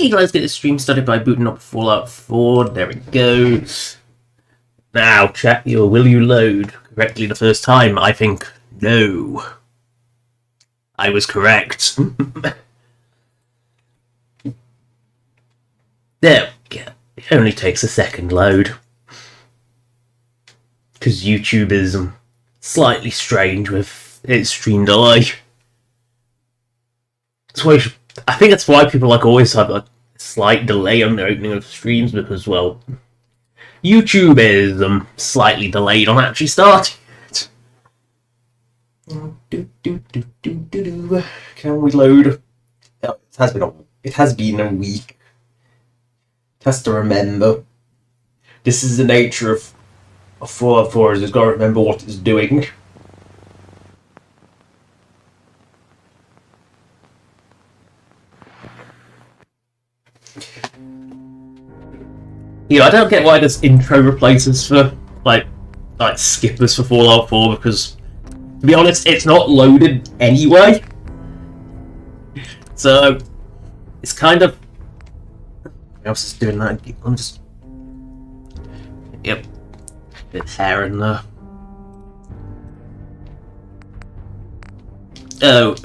Okay, let's get the stream started by booting up Fallout 4. There it goes. Now, chat, will you load correctly the first time? I think no. I was correct. There we go. It only takes a second load. Because YouTube is slightly strange with its stream delay. That's why I think that's why people always have a slight delay on the opening of streams, because, well, YouTube is slightly delayed on actually starting it. Can we load? Oh, it has been a week. It has to remember. This is the nature of Fallout 4, is it's got to remember what it's doing. I don't get why this intro replaces for like skippers for Fallout 4, because to be honest, it's not loaded anyway. So it's kind of what else is doing that? I'm just bit of hair in there. Oh,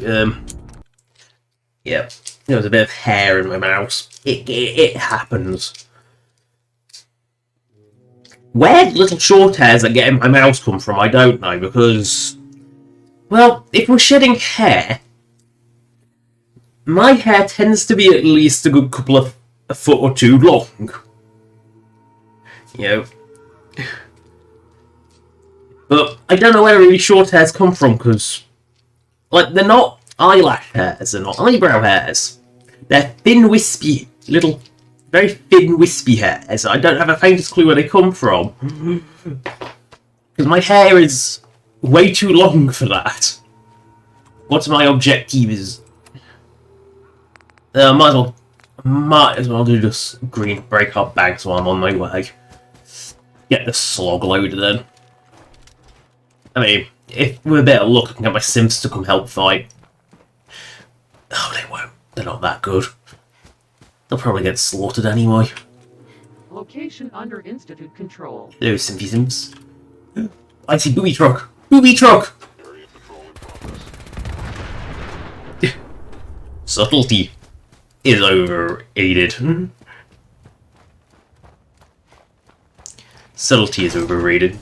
yeah, there was a bit of hair in my mouse. It happens. Where little short hairs that get in my mouse come from, I don't know, because, well, if we're shedding hair, my hair tends to be at least a good couple of a foot or two long. But I don't know where really short hairs come from, because, they're not eyelash hairs, they're not eyebrow hairs. They're thin, wispy, little, very thin, wispy hairs. I don't have a faintest clue where they come from. Because my hair is way too long for that. What's my objective is... might as well do this green breakup bags while I'm on my way. Get the slog loaded in. I mean, if with a bit of luck, I can get my Sims to come help fight. Oh, they won't. They're not that good. They'll probably get slaughtered anyway. Location under Institute control. Hello, Simpy Sims. I see booby truck. Booby truck! Subtlety is overrated. Subtlety is overrated.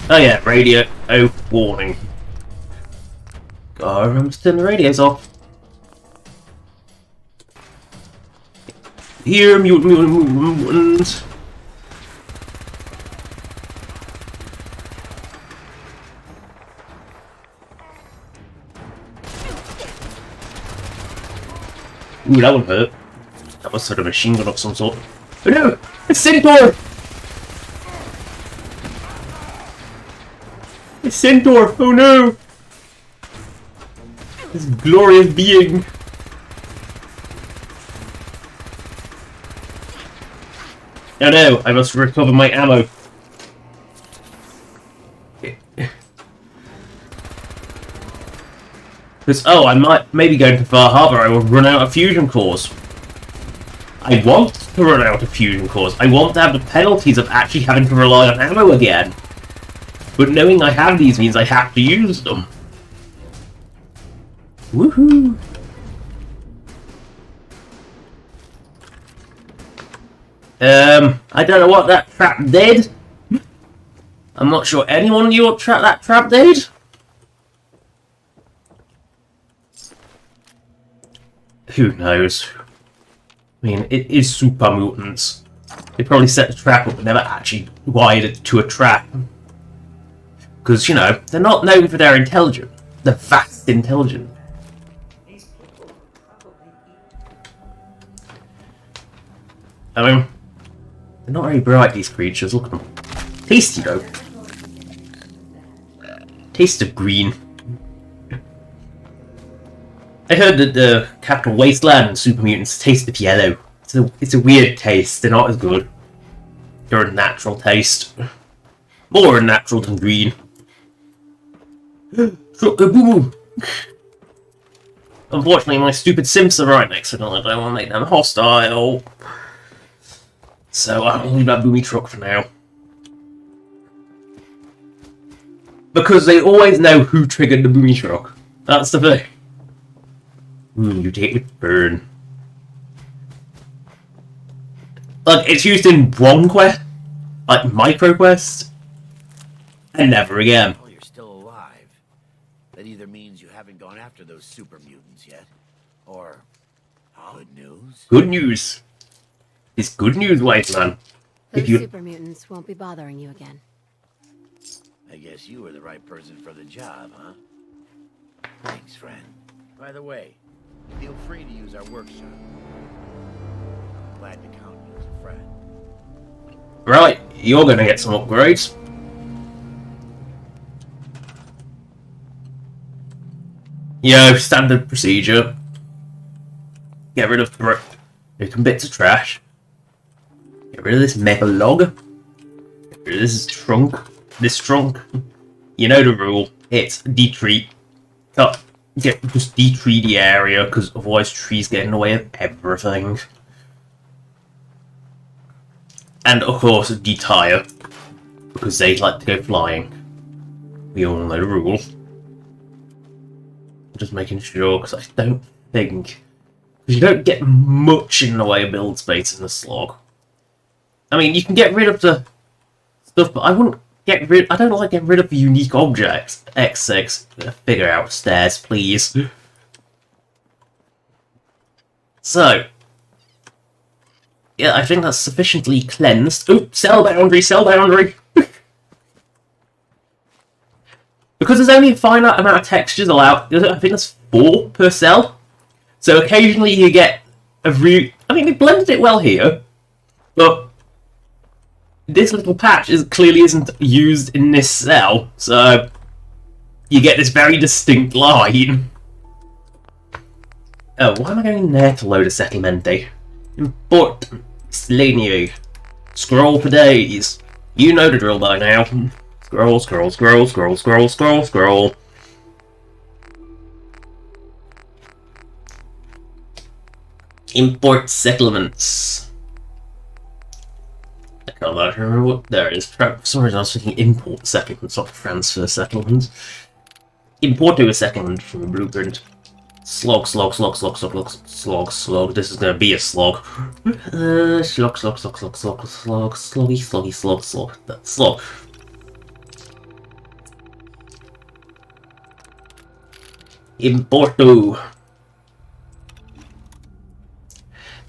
Oh yeah, radio. Oh, warning. Gotta remember to turn the radios off. Here, mutant. Ooh, that one hurt. That was sort of a machine gun of some sort. Oh no! It's Centaur! It's Centaur! Oh no! This glorious being! Oh no! I must recover my ammo. Because, oh, I might maybe going to Far Harbor, I will run out of fusion cores. I want to run out of fusion cores. I want to have the penalties of actually having to rely on ammo again. But knowing I have these means I have to use them. Woohoo! I don't know what that trap did. I'm not sure anyone knew what that trap did. Who knows? I mean, it is super mutants. They probably set the trap up but never actually wired it to a trap. Because, they're not known for their intelligence. They're vast intelligent. I mean, they're not very bright, these creatures. Look at them. Tasty, though. Taste of green. I heard that the Capital Wasteland and Super Mutants taste of yellow. It's a weird taste. They're not as good. They're a natural taste. More natural than green. Boom! Unfortunately, my stupid simps are right next to them. I don't want to make them hostile. So I'll leave that boomy truck for now. Because they always know who triggered the boomy truck. That's the thing. You take it, burn. Like, it's used in one quest, like micro quest, and never again. Oh, you're still alive. That either means you haven't gone after those super mutants yet, or good news. Good news. It's good news, white man. Those If you super mutants won't be bothering you again. I guess you were the right person for the job, huh? Thanks, friend. By the way, feel free to use our workshop. Glad to count you as a friend. right, you're gonna get some upgrades. Standard procedure. Get rid of broken bits of trash. Get rid of this metal log. Get rid of this trunk. This trunk. You know the rule. It's detree. Just detree the area, because otherwise trees get in the way of everything. And of course, detire, because they like to go flying. We all know the rule. Just making sure, because I don't think... Because you don't get much in the way of build space in the slog. I mean, you can get rid of the stuff, but I wouldn't get rid... I don't like getting rid of unique objects. X6, figure out stairs, please. So... yeah, I think that's sufficiently cleansed. Oop, cell boundary, cell boundary! Because there's only a finite amount of textures allowed, I think that's 4 per cell. So occasionally you get a I mean, they blended it well here, but this little patch clearly isn't used in this cell, so you get this very distinct line. Oh, why am I going in there to load a settlemente? Import Slaney. Scroll for days. You know the drill by now. Scroll, scroll, scroll, scroll, scroll, scroll, scroll. Import settlements. I can't actually remember what there it is. For some reason I was thinking import settlements, not transfer settlements. Import to a settlement from a blueprint. Slog, slog, slog, slog, slog, slog, slog, slog. This is gonna be a slog. Slog, slog, slog, slog, slog, slog, sloggy, sloggy, slog, slog. That's slog. Importo.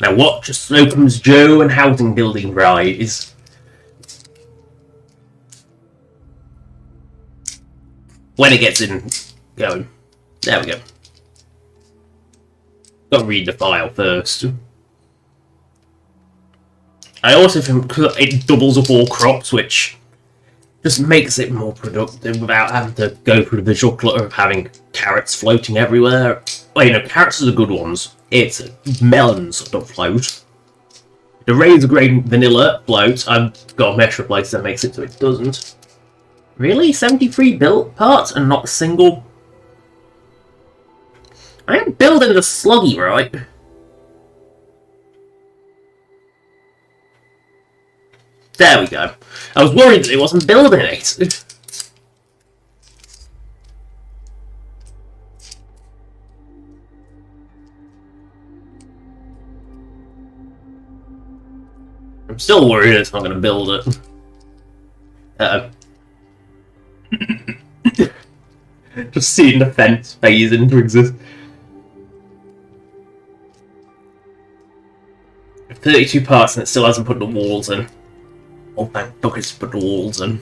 Now watch Slocum's Joe and housing building rise. When it gets in going. There we go. Gotta read the file first. I also think because it doubles up all crops, which just makes it more productive without having to go through the visual clutter of having carrots floating everywhere. Well, you know, carrots are the good ones. It's melons that float. The razor grain vanilla floats. I've got a mesh replacer that makes it so it doesn't. Really? 73 built parts and not a single? I am building the sluggy, right? There we go. I was worried that it wasn't building it. I'm still worried it's not going to build it. Uh-oh. Just seeing the fence phase into existence. 32 parts and it still hasn't put the walls in. Oh, thank fuck it's put the walls in.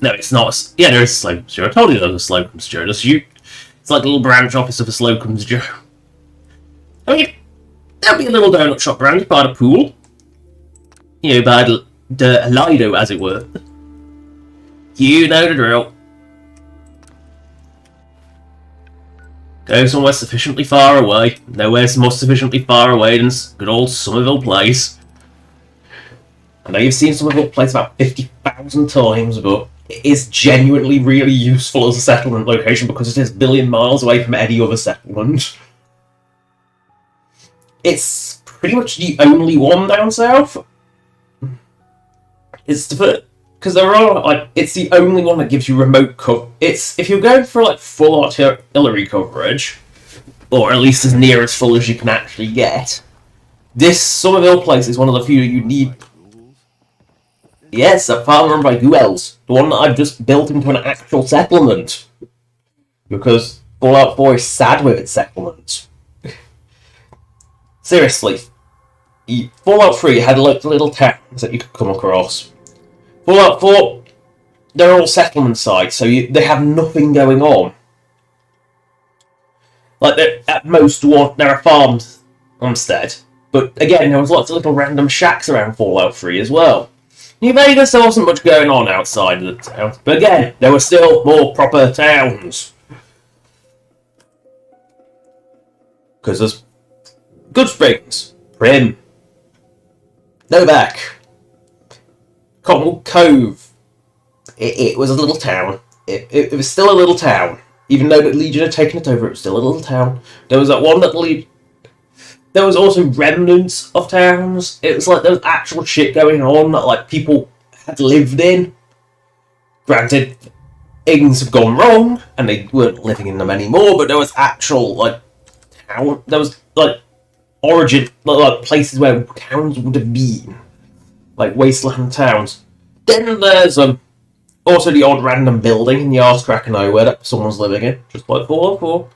No, it's not. Yeah, there is a Slocum's Joe. I told you there was a Slocum's Joe. It's like a little branch office of a Slocum's Joe. I mean, there'll be a little donut shop around by the pool. You know, by the Lido, as it were. You know the drill. Go somewhere sufficiently far away. Nowhere's more sufficiently far away than good old Somerville Place. I know you've seen Somerville Place about 50,000 times, but it is genuinely really useful as a settlement location because it is a billion miles away from any other settlement. It's pretty much the only one down south. It's because there are like it's the only one that gives you remote cover. It's if you're going for like full artillery coverage, or at least as near as full as you can actually get. This Somerville place is one of the few you need. Yes, a farm run by who else? The one that I've just built into an actual settlement. Because Fallout 4 is sad with its settlements. Seriously. Fallout 3 had like little towns that you could come across. Fallout 4, they're all settlement sites, so they have nothing going on. Like, at most, there are farms instead. But again, there was lots of little random shacks around Fallout 3 as well. New Vegas, there wasn't much going on outside of the town. But again, there were still more proper towns. Because there's Good Springs, Prim, Novak, Cottonwood Cove. It was a little town. It was still a little town. Even though the Legion had taken it over, it was still a little town. There was that one that there was also remnants of towns. It was like there was actual shit going on that like people had lived in. Granted, things have gone wrong and they weren't living in them anymore, but there was actual like town. There was like origin, like places where towns would have been, like wasteland towns. Then there's also the odd random building in the arse crack of nowhere that someone's living in, just like Fallout 4.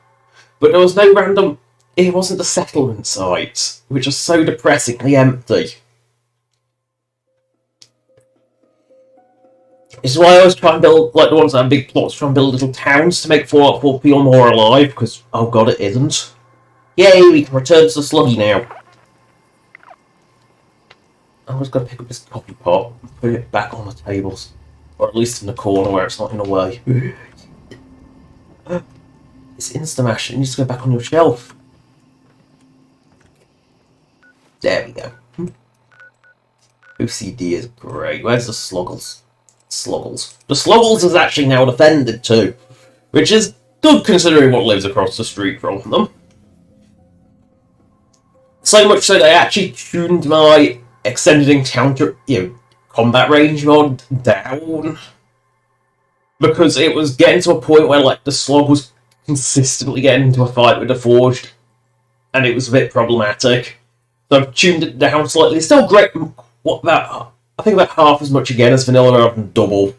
But there was no random. It wasn't the settlement sites, which are so depressingly empty. This is why I always try and build, like the ones that have big plots, try and build little towns to make Fallout 4 feel more alive, because, oh god, it isn't. Yay, we can return to the sluggy now. I'm just going to pick up this coffee pot and put it back on the tables. Or at least in the corner where it's not in the way. It's Instamash, it needs to go back on your shelf. There we go. OCD is great. Where's the Sluggles? Sluggles. The Sluggles is actually now defended too. Which is good considering what lives across the street from them. So much so they actually tuned my extended encounter, combat range mod down. Because it was getting to a point where like the Slug was consistently getting into a fight with the Forged. And it was a bit problematic. So I've tuned it down slightly. It's still great. I think about half as much again as vanilla rather than double.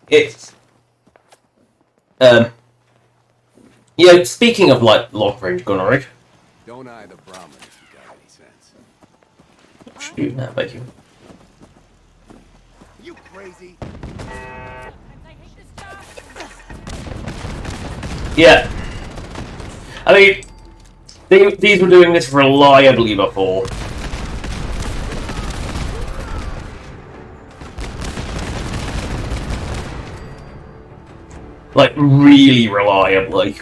It's speaking of like long range gunnery. Don't eye the Brahmin if you got any sense. Shoot now, thank you. You crazy? Yeah. I mean, these were doing this reliably before. Like, really reliably.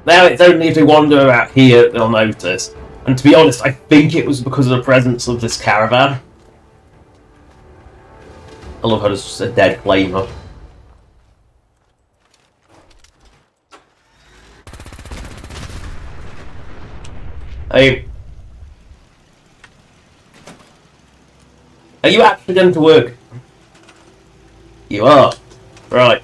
Now it's only if they wander about here they'll notice. And to be honest, I think it was because of the presence of this caravan. I love how there's just a dead flamer. Are you actually going to work? You are. Right.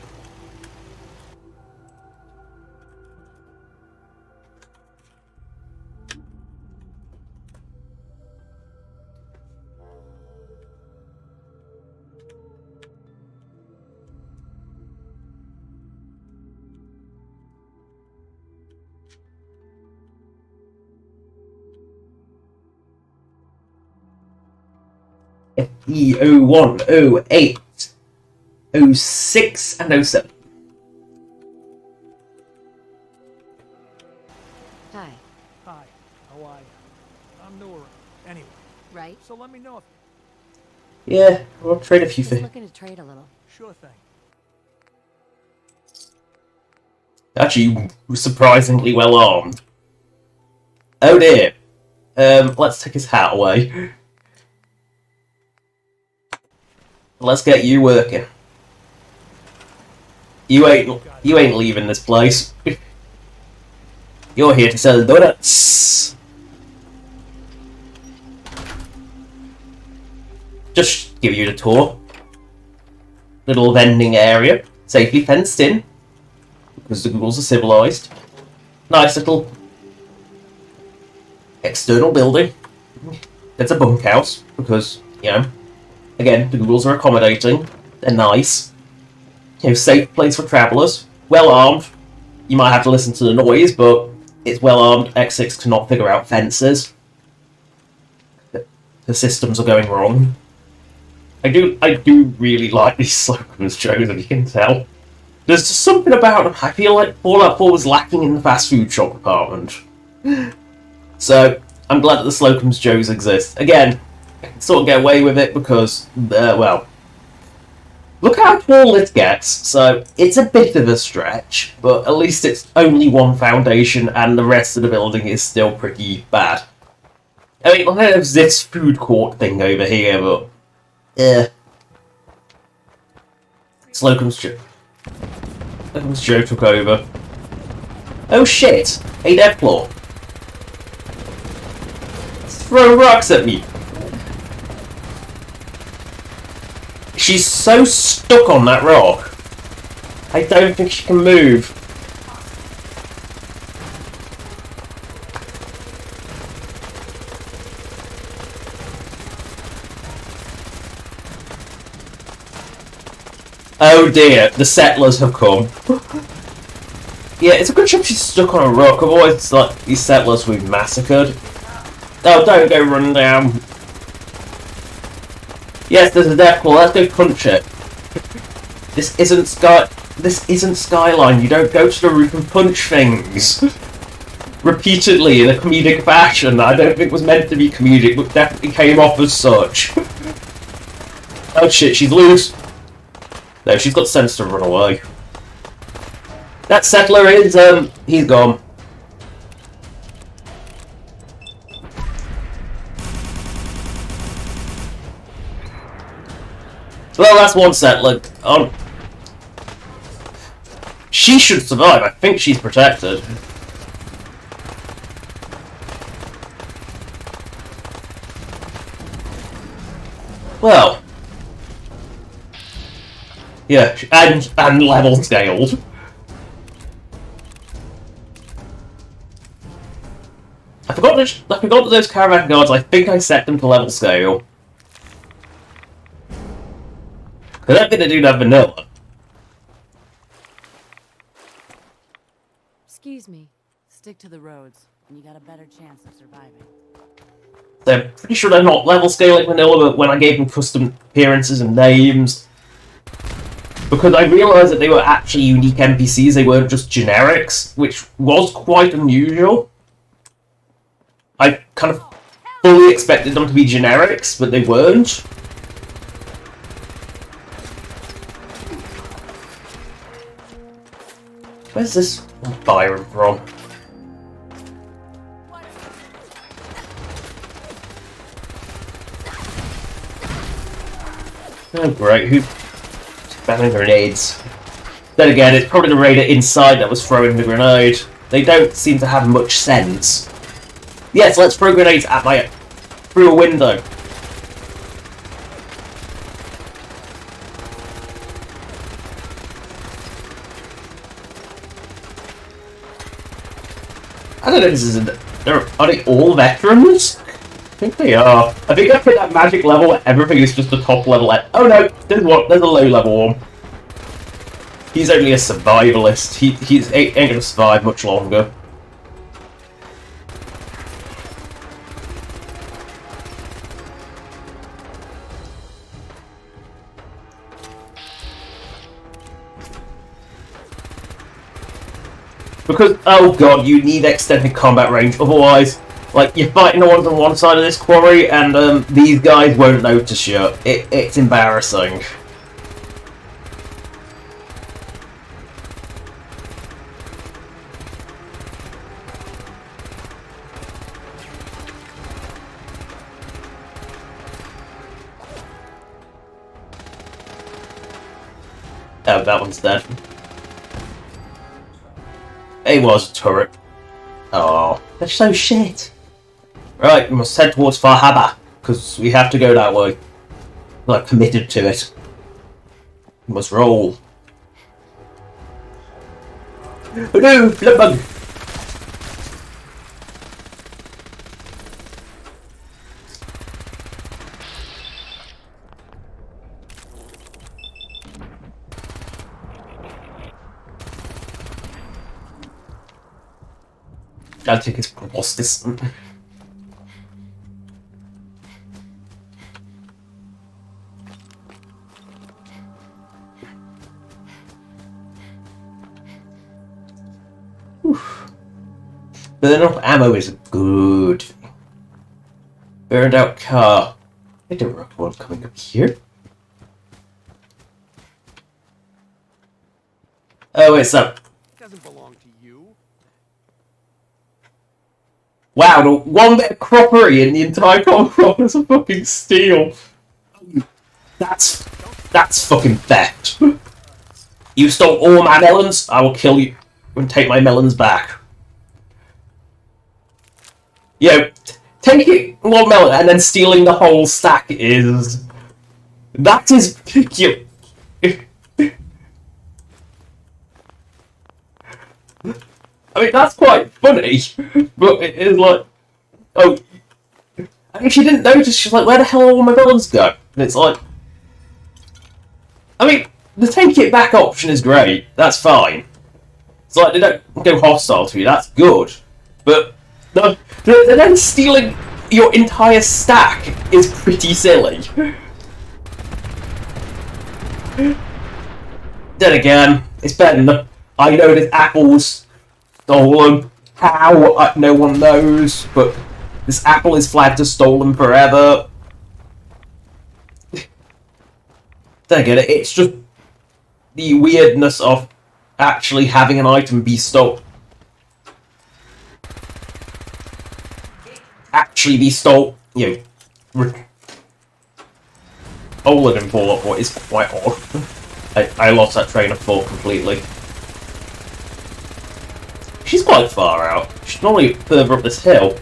FE01, 08, 06, and 07. Hi. Hi, how are you? I'm new around. Anyway, Right? so let me know if... Yeah, we'll trade a few Just things. looking to trade a little. Sure thing. Actually, surprisingly well armed. Oh dear. Let's take his hat away. Let's get you working. You ain't leaving this place. You're here to sell donuts. Just give you the tour. Little vending area, safely fenced in, because the Googles are civilized. Nice little external building. It's a bunkhouse, because, you know, again, the Googles are accommodating. They're nice. You know, safe place for travellers. Well armed. You might have to listen to the noise, but it's well armed. X6 cannot figure out fences. The systems are going wrong. I do really like these slogans, Joe, as you can tell. There's just something about them. I feel like Fallout 4 was lacking in the fast food shop department. So, I'm glad that the Slocum's Joes exist. Again, I can sort of get away with it because, well, look how tall it gets. So, it's a bit of a stretch, but at least it's only one foundation and the rest of the building is still pretty bad. I mean, there's this food court thing over here, but Slocum's Joe took over. Oh shit! Hey, Deathclaw! Throw rocks at me! She's so stuck on that rock. I don't think she can move. Oh dear, the settlers have come. Yeah, it's a good job she's stuck on a rock, otherwise it's like these settlers will be massacred. Oh, don't go run down. Yes, there's a Deathclaw, let's go punch it. This isn't Skyline, you don't go to the roof and punch things. Repeatedly in a comedic fashion that I don't think was meant to be comedic, but definitely came off as such. Oh shit, she's loose. No, she's got sense to run away. That settler is, he's gone. Well, that's one settler. She should survive. I think she's protected. Well. Yeah, and level scaled. I forgot that those caravan guards, I think I set them to level scale. I don't think they do that vanilla. Excuse me. Stick to the roads, and you got a better chance of surviving. They're pretty sure they're not level scaling vanilla, but when I gave them custom appearances and names, because I realised that they were actually unique NPCs, they weren't just generics, which was quite unusual. I kind of fully expected them to be generics, but they weren't. Where's this Byron from? Oh great, who's spamming grenades? Then again, it's probably the raider inside that was throwing the grenade. They don't seem to have much sense. Yes, let's throw grenades at through a window. I don't know if are they all veterans? I think they are. I think I hit that magic level where everything is just a top level. Oh no, there's a low level one. He's only a survivalist. He ain't gonna survive much longer. Because, oh god, you need extended combat range, otherwise, like, you're fighting the ones on one side of this quarry, and these guys won't notice you. It's embarrassing. Oh, that one's dead. It was a turret. Oh, they're so shit. Right, we must head towards Farhaba, because we have to go that way. We're committed to it. We must roll. Oh no, blood bug! I think it's this. But enough ammo is a good thing. Burned out car. I don't recall coming up here. Oh, it's up. It doesn't belong to you. Wow, the one bit of crockery in the entire crop is a fucking steal. That's fucking theft. You stole all my melons, I will kill you and take my melons back. Yo, taking one melon and then stealing the whole stack is... That is peculiar. I mean, that's quite funny, but it is like... Oh... I mean, she didn't notice, she's like, where the hell are all my melons go? And it's like... I mean, the take it back option is great, that's fine. It's like, they don't go hostile to you, that's good. But... No, then stealing your entire stack is pretty silly. Then again, it's better than I know this apple's stolen. How? No one knows, but this apple is flagged as stolen forever. Then again, it's just the weirdness of actually having an item be stolen. Actually be stolen, you know, stolen in Fallout 4 is quite odd. I lost that train of thought completely. She's quite far out. She's normally further up this hill.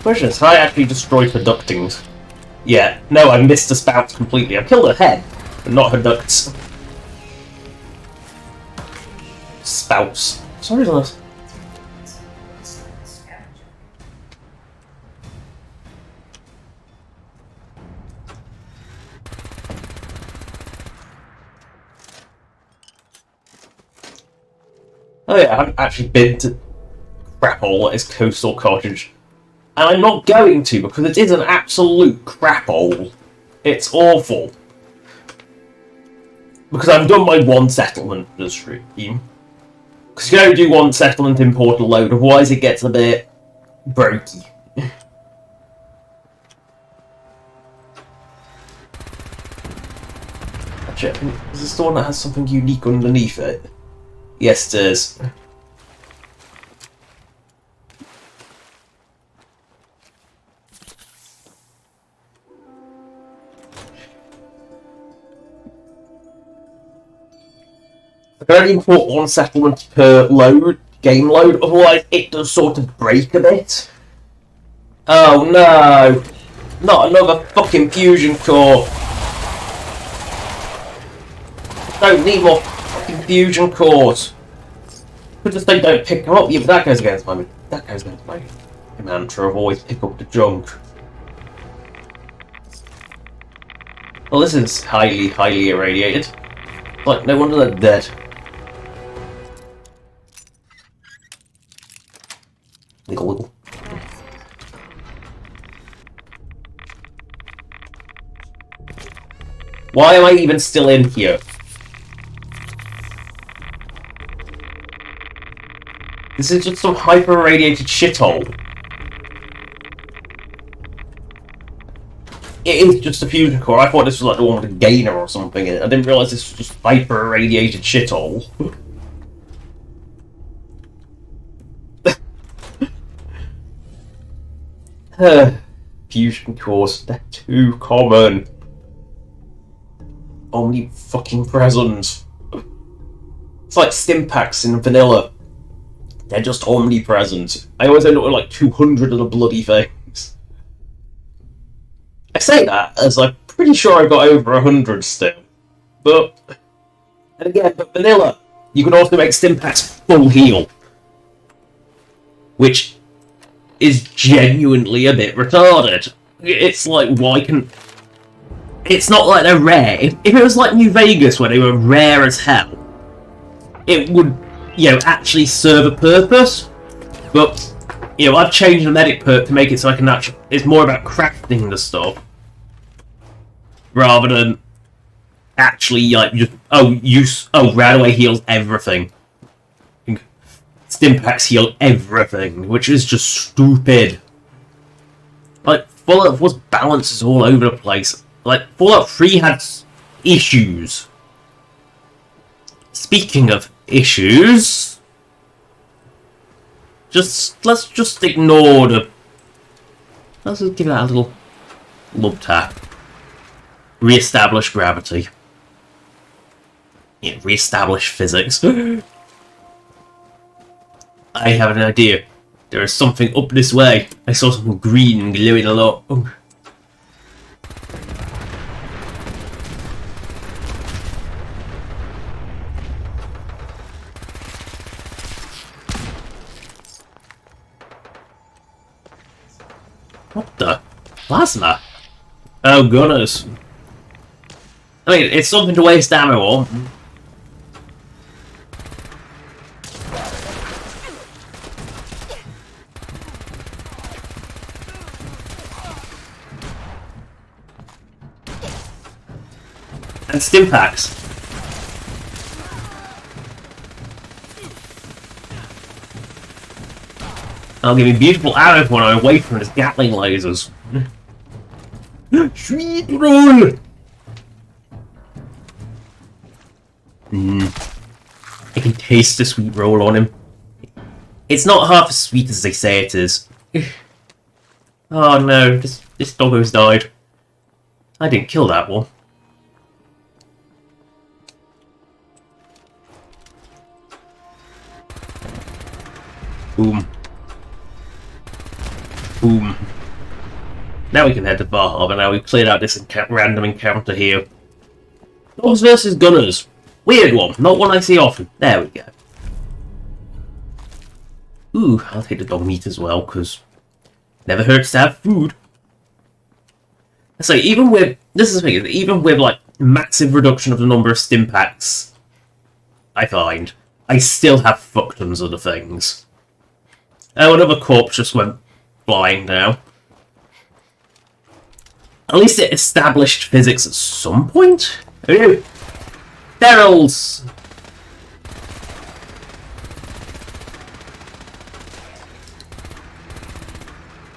Question is, I actually destroyed her ductings. Yeah, no, I missed the spouts completely. I killed her head, but not her ducts. Spouts. Sorry, Liz. Oh yeah, I haven't actually been to Crapple at his coastal cottage. And I'm not going to, because it is an absolute crap-hole. It's awful. Because I've done my one settlement stream. Because you can only do one settlement in Portal Load, otherwise it gets a bit brokey. Actually, I think, is this the one that has something unique underneath it? Yes, it is. I can only import one settlement per load, game load, otherwise it does sort of break a bit. Oh no! Not another fucking fusion core! Don't need more fucking fusion cores! Because they don't pick them up, yeah, but that goes against my mantra of always pick up the junk. Well, this is highly, highly irradiated. Like, no wonder they're dead. Wiggle, wiggle. Why am I even still in here? This is just some hyper-irradiated shithole. it is just a fusion core. I thought this was like the one with a gainer or something in it. I didn't realise this was just hyper irradiated shithole. Fusion cores, they're too common. Omni fucking present. It's like stim packs in vanilla. They're just omnipresent. I always end up with like 200 of the bloody things. I say that as I'm pretty sure I've got over 100 still. But, and again, but vanilla, you can also make stim packs full heal. Which is genuinely a bit retarded. It's like, why can... It's not like they're rare. If it was like New Vegas where they were rare as hell, it would, you know, actually serve a purpose. But, you know, I've changed the medic perk to make it so I can actually... It's more about crafting the stuff. Rather than actually, like, just... right away heals everything. Stim packs heal everything, which is just stupid. Like, Fallout 4's balance is all over the place. Like, Fallout 3 had issues. Speaking of issues... let's just ignore the... Let's just give that a little love tap. Re-establish gravity. Yeah, re-establish physics. I have an idea. There is something up this way. I saw something green glowing a lot. Oh. What the? Plasma? Oh, gunners. I mean, it's something to waste ammo on. And stim packs. I'll give me beautiful arrows when I'm away from his Gatling lasers. Sweet roll! I can taste the sweet roll on him. It's not half as sweet as they say it is. Oh no, this doggo's died. I didn't kill that one. Boom. Boom. Now we can head to Bar Harbor. Now we've cleared out this random encounter here. Dogs versus Gunners. Weird one. Not one I see often. There we go. Ooh, I'll take the dog meat as well, because never hurts to have food. So even with... This is the thing. Even with, like, massive reduction of the number of stim packs, I find, I still have fuck tons of the things. Oh, another corpse just went flying now. At least it established physics at some point? Ooh. Ferals!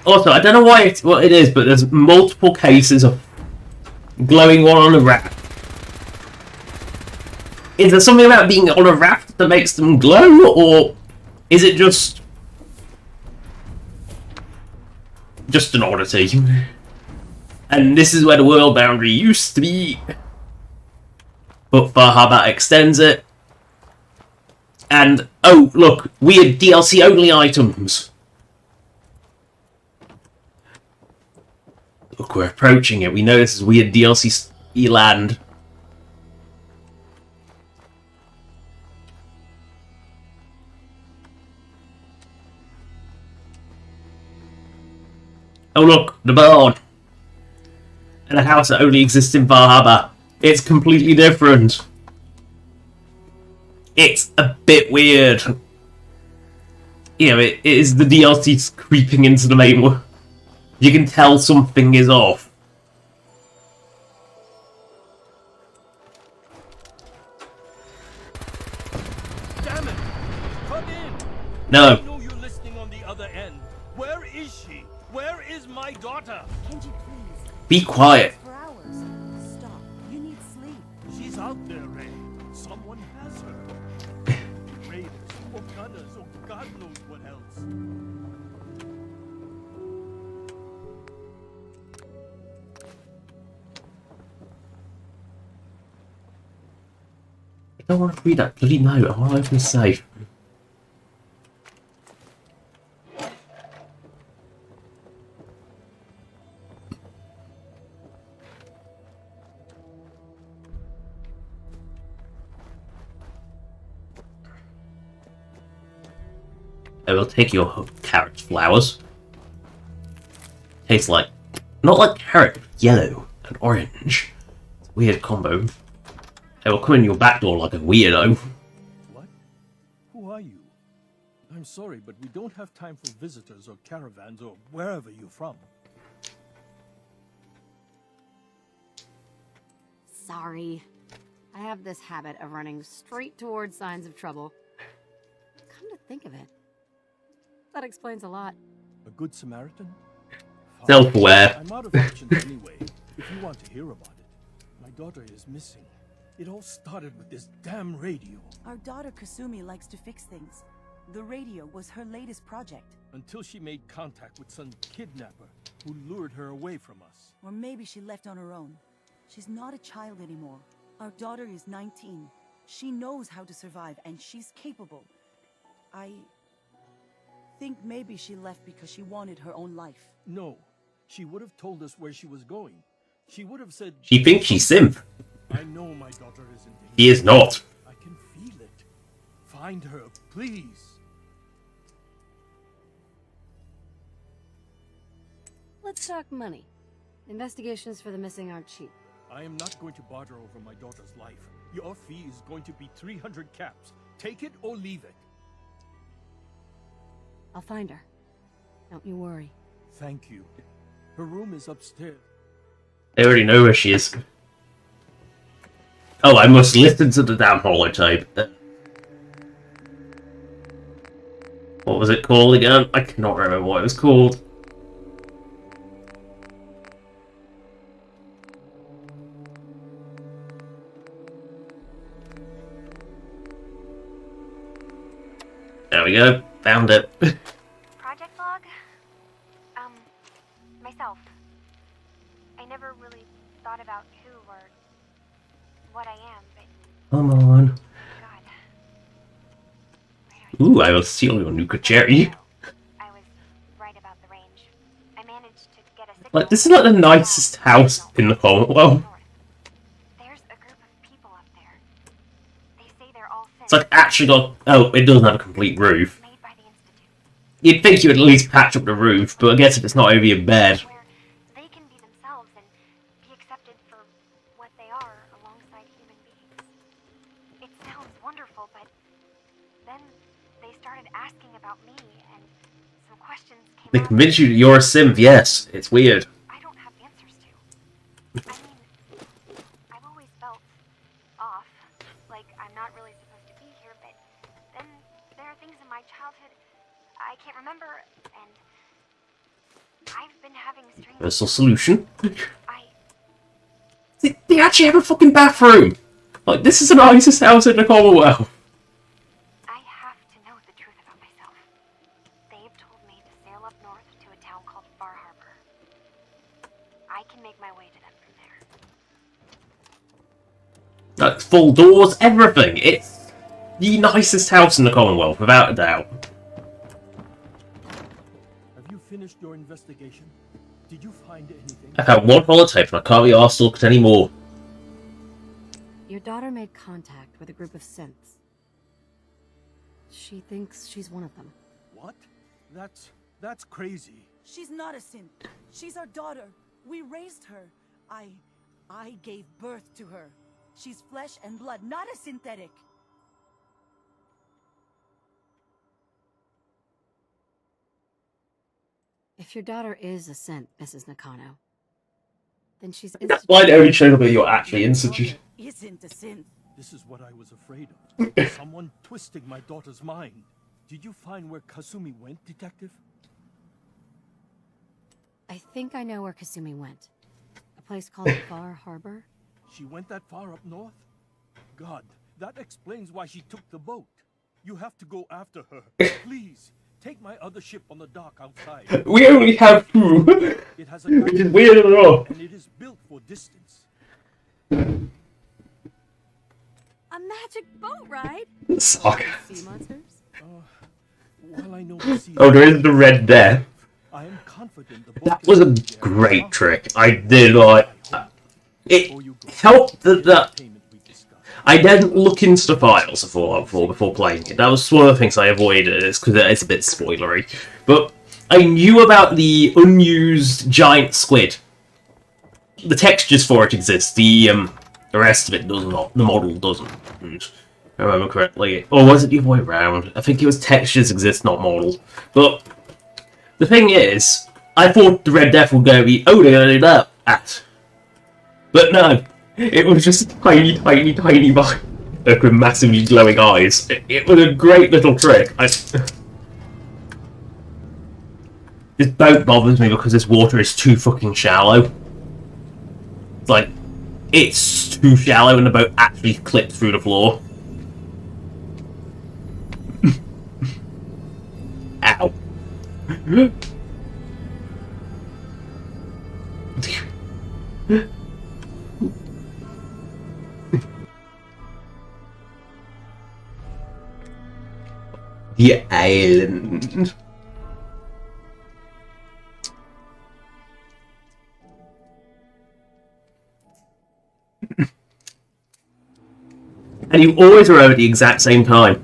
Also, I don't know what it is, but there's multiple cases of glowing one on a raft. Is there something about being on a raft that makes them glow, or is it just an oddity? And this is where the world boundary used to be. But Far Harbor extends it. And, oh, look, weird DLC only items. Look, we're approaching it. We know this is weird DLC land. Oh look, the barn. And a house that only exists in Far Harbor. It's completely different. It's a bit weird. You know, it is the DLC creeping into the main world. You can tell something is off. Damn it! Come in! No. I know you're listening on the other end. Where is she? Where is my daughter? Kenji, please. Be quiet. For hours. Stop. You need sleep. She's out there, Ray. Someone has her. Raiders, or gunners, or God knows what else. I don't want to read that bloody note. I want to open the safe. I will take your carrot flowers. Tastes like, not like carrot, yellow and orange. It's a weird combo. I will come in your back door like a weirdo. What? Who are you? I'm sorry, but we don't have time for visitors or caravans or wherever you're from. Sorry. I have this habit of running straight towards signs of trouble. Come to think of it, that explains a lot. A good Samaritan? Fine. Self-aware. I'm out of options anyway, if you want to hear about it. My daughter is missing. It all started with this damn radio. Our daughter Kasumi likes to fix things. The radio was her latest project. Until she made contact with some kidnapper who lured her away from us. Or maybe she left on her own. She's not a child anymore. Our daughter is 19. She knows how to survive, and she's capable. I think maybe she left because she wanted her own life. No, she would have told us where she was going. She would have said... She thinks she's simp. I know my daughter isn't in He is not. I can feel it. Find her, please. Let's talk money. Investigations for the missing aren't cheap. I am not going to barter over my daughter's life. Your fee is going to be 300 caps. Take it or leave it. I'll find her. Don't you worry. Thank you. Her room is upstairs. They already know where she is. Oh, I must listen to the damn holotape. What was it called again? I cannot remember what it was called. There we go. Found it. Project log? Myself. I never really thought about who or what I am, but Come on. God. Ooh, I will steal your nuka cherry. I was right about the range. I managed to get a signal. Like, this is like the nicest house in the Commonwealth. There's a group of people up there. They say they're all It's like actually got... Oh, it doesn't have a complete roof. made by the Institute. You'd think you would at least patch up the roof, but I guess if it's not over your bed. Where they can be themselves and be accepted for what they are alongside human beings. It sounds wonderful, but then they started asking about me, and some questions came They up convince you that you're a simp, yes. It's weird. I don't have answers to. I mean, I've always felt off, like I'm not really supposed to be here, but then there are things in my childhood I can't remember, and I've been having strange... Universal solution. I... They actually have a fucking bathroom! Like, this is the nicest house in the Commonwealth. I have to know the truth about myself. They've told me to sail up north to a town called Far Harbor. I can make my way to them from there. Like, full doors, everything. It's the nicest house in the Commonwealth, without a doubt. Have you finished your investigation? Did you find anything? I've had one holotape and I can't be asked to look at any more. Your daughter made contact with a group of synths. She thinks she's one of them. What? That's crazy. She's not a synth. She's our daughter. We raised her. I gave birth to her. She's flesh and blood, not a synthetic. If your daughter is a synth, Mrs. Nakano, then she's... That's why it only showed up that you're actually institute. Isn't a synth. This is what I was afraid of. Someone twisting my daughter's mind. Did you find where Kasumi went, Detective? I think I know where Kasumi went. place called Far Harbor? She went that far up north? God, that explains why she took the boat. You have to go after her. Please, take my other ship on the dock outside. We only have 2. It has a Which is weird enough. and it is built for distance. A magic boat ride? Suck. Sea monsters? While I know the sea Oh, there is the Red Death. I am confident the boat That was a great trick. I did like. It helped that I didn't look into the files before playing it. That was one of the things I avoided, is because it's a bit spoilery. But I knew about the unused giant squid. The textures for it exist. The rest of it does not. The model doesn't. If I remember correctly. Or was it the other way around? I think it was textures exist, not model. But the thing is, I thought the Red Death would go be, oh, they're gonna do that. But no, it was just a tiny bug with massively glowing eyes. It was a great little trick. This boat bothers me because this water is too fucking shallow. Like, it's too shallow and the boat actually clipped through the floor. Ow. The island. And you always arrive at the exact same time.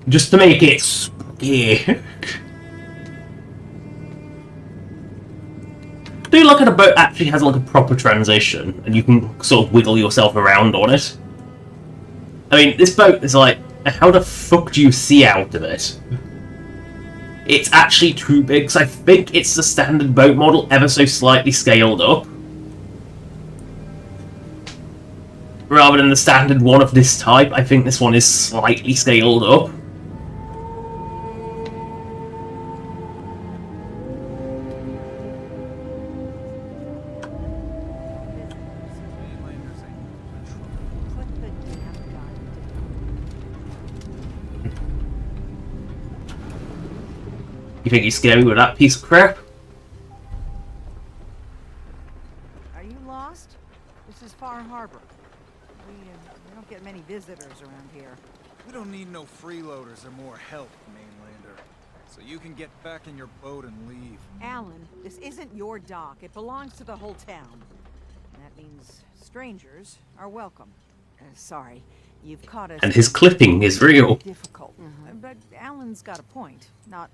Just to make it spooky. Do you look at a boat actually has like a proper transition and you can sort of wiggle yourself around on it? I mean, this boat is like, how the fuck do you see out of it? It's actually too big, because I think it's the standard boat model ever so slightly scaled up. Rather than the standard one of this type, I think this one is slightly scaled up. You think you scare me with that piece of crap? Are you lost? This is Far Harbor. We don't get many visitors around here. We don't need no freeloaders or more help, mainlander. So you can get back in your boat and leave. Alan, this isn't your dock. It belongs to the whole town. That means strangers are welcome. Sorry, you've caught us. And his clipping is real. Difficult. But Alan's got a point. Not...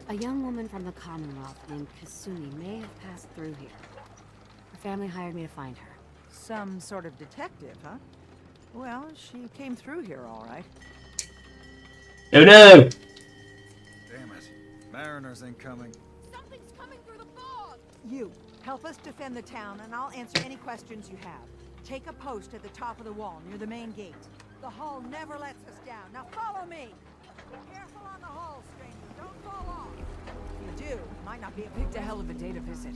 A young woman from the Commonwealth named Kasumi may have passed through here. Her family hired me to find her. Some sort of detective, huh? Well, she came through here all right. Oh no! Damn it. Mariners incoming. Something's coming through the fog! You, help us defend the town, and I'll answer any questions you have. Take a post at the top of the wall, near the main gate. The hull never lets us down. Now follow me! Be careful on the hull, stranger. Don't fall off. If you do, might not be picked a hell of a day to visit.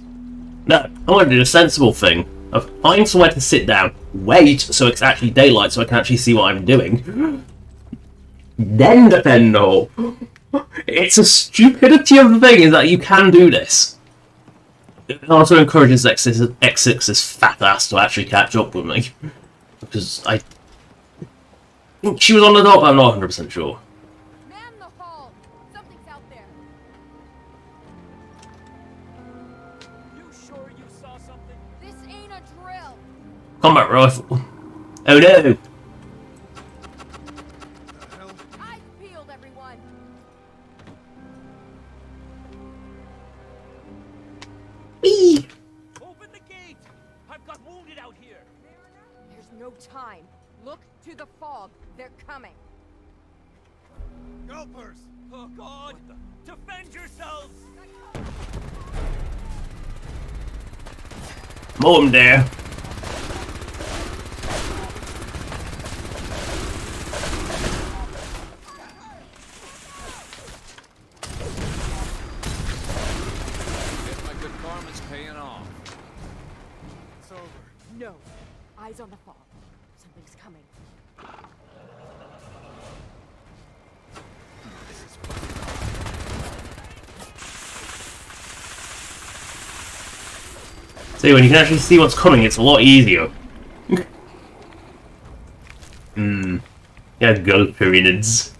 No, I want to do the sensible thing of find somewhere to sit down, wait so it's actually daylight so I can actually see what I'm doing, then defend the hull. It's a stupidity of the thing is that you can do this. It also encourages X6's fat ass to actually catch up with me. Because I think she was on the top, but I'm not 100% sure. Man the hull! Something's out there. You sure you saw something? This ain't a drill. Combat rifle. Oh no! Eyes peeled, everyone. Whee! Open the gate! I've got wounded out here. There's no time. Look to the fog. They're coming. Gulpers! Oh God! Defend yourselves! Mow him there. No. Eyes on the fog. Something's coming. See, when you can actually see what's coming, it's a lot easier. Yeah, go pyramids.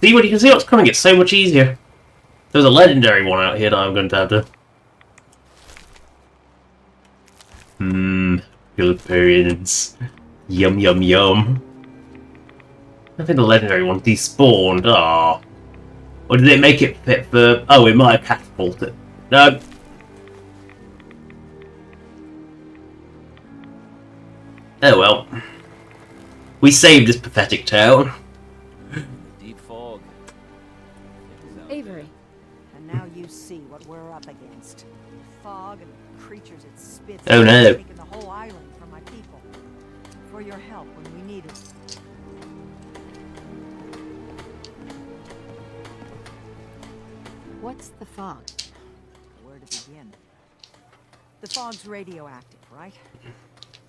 See, when you can see what's coming, it's so much easier. There's a legendary one out here that I'm going to have to... Go pyramids. Yum yum yum. I think the legendary one despawned. Ah. Or did it make it fit for... Oh, it might have catapulted. No. Oh well. We saved this pathetic town. Deep fog. Avery. And now you see what we're up against. Fog and creatures it spits. Oh no. Taking the whole island from my people. For your help when we need it. What's the fog? Where to begin? The fog's radioactive, right?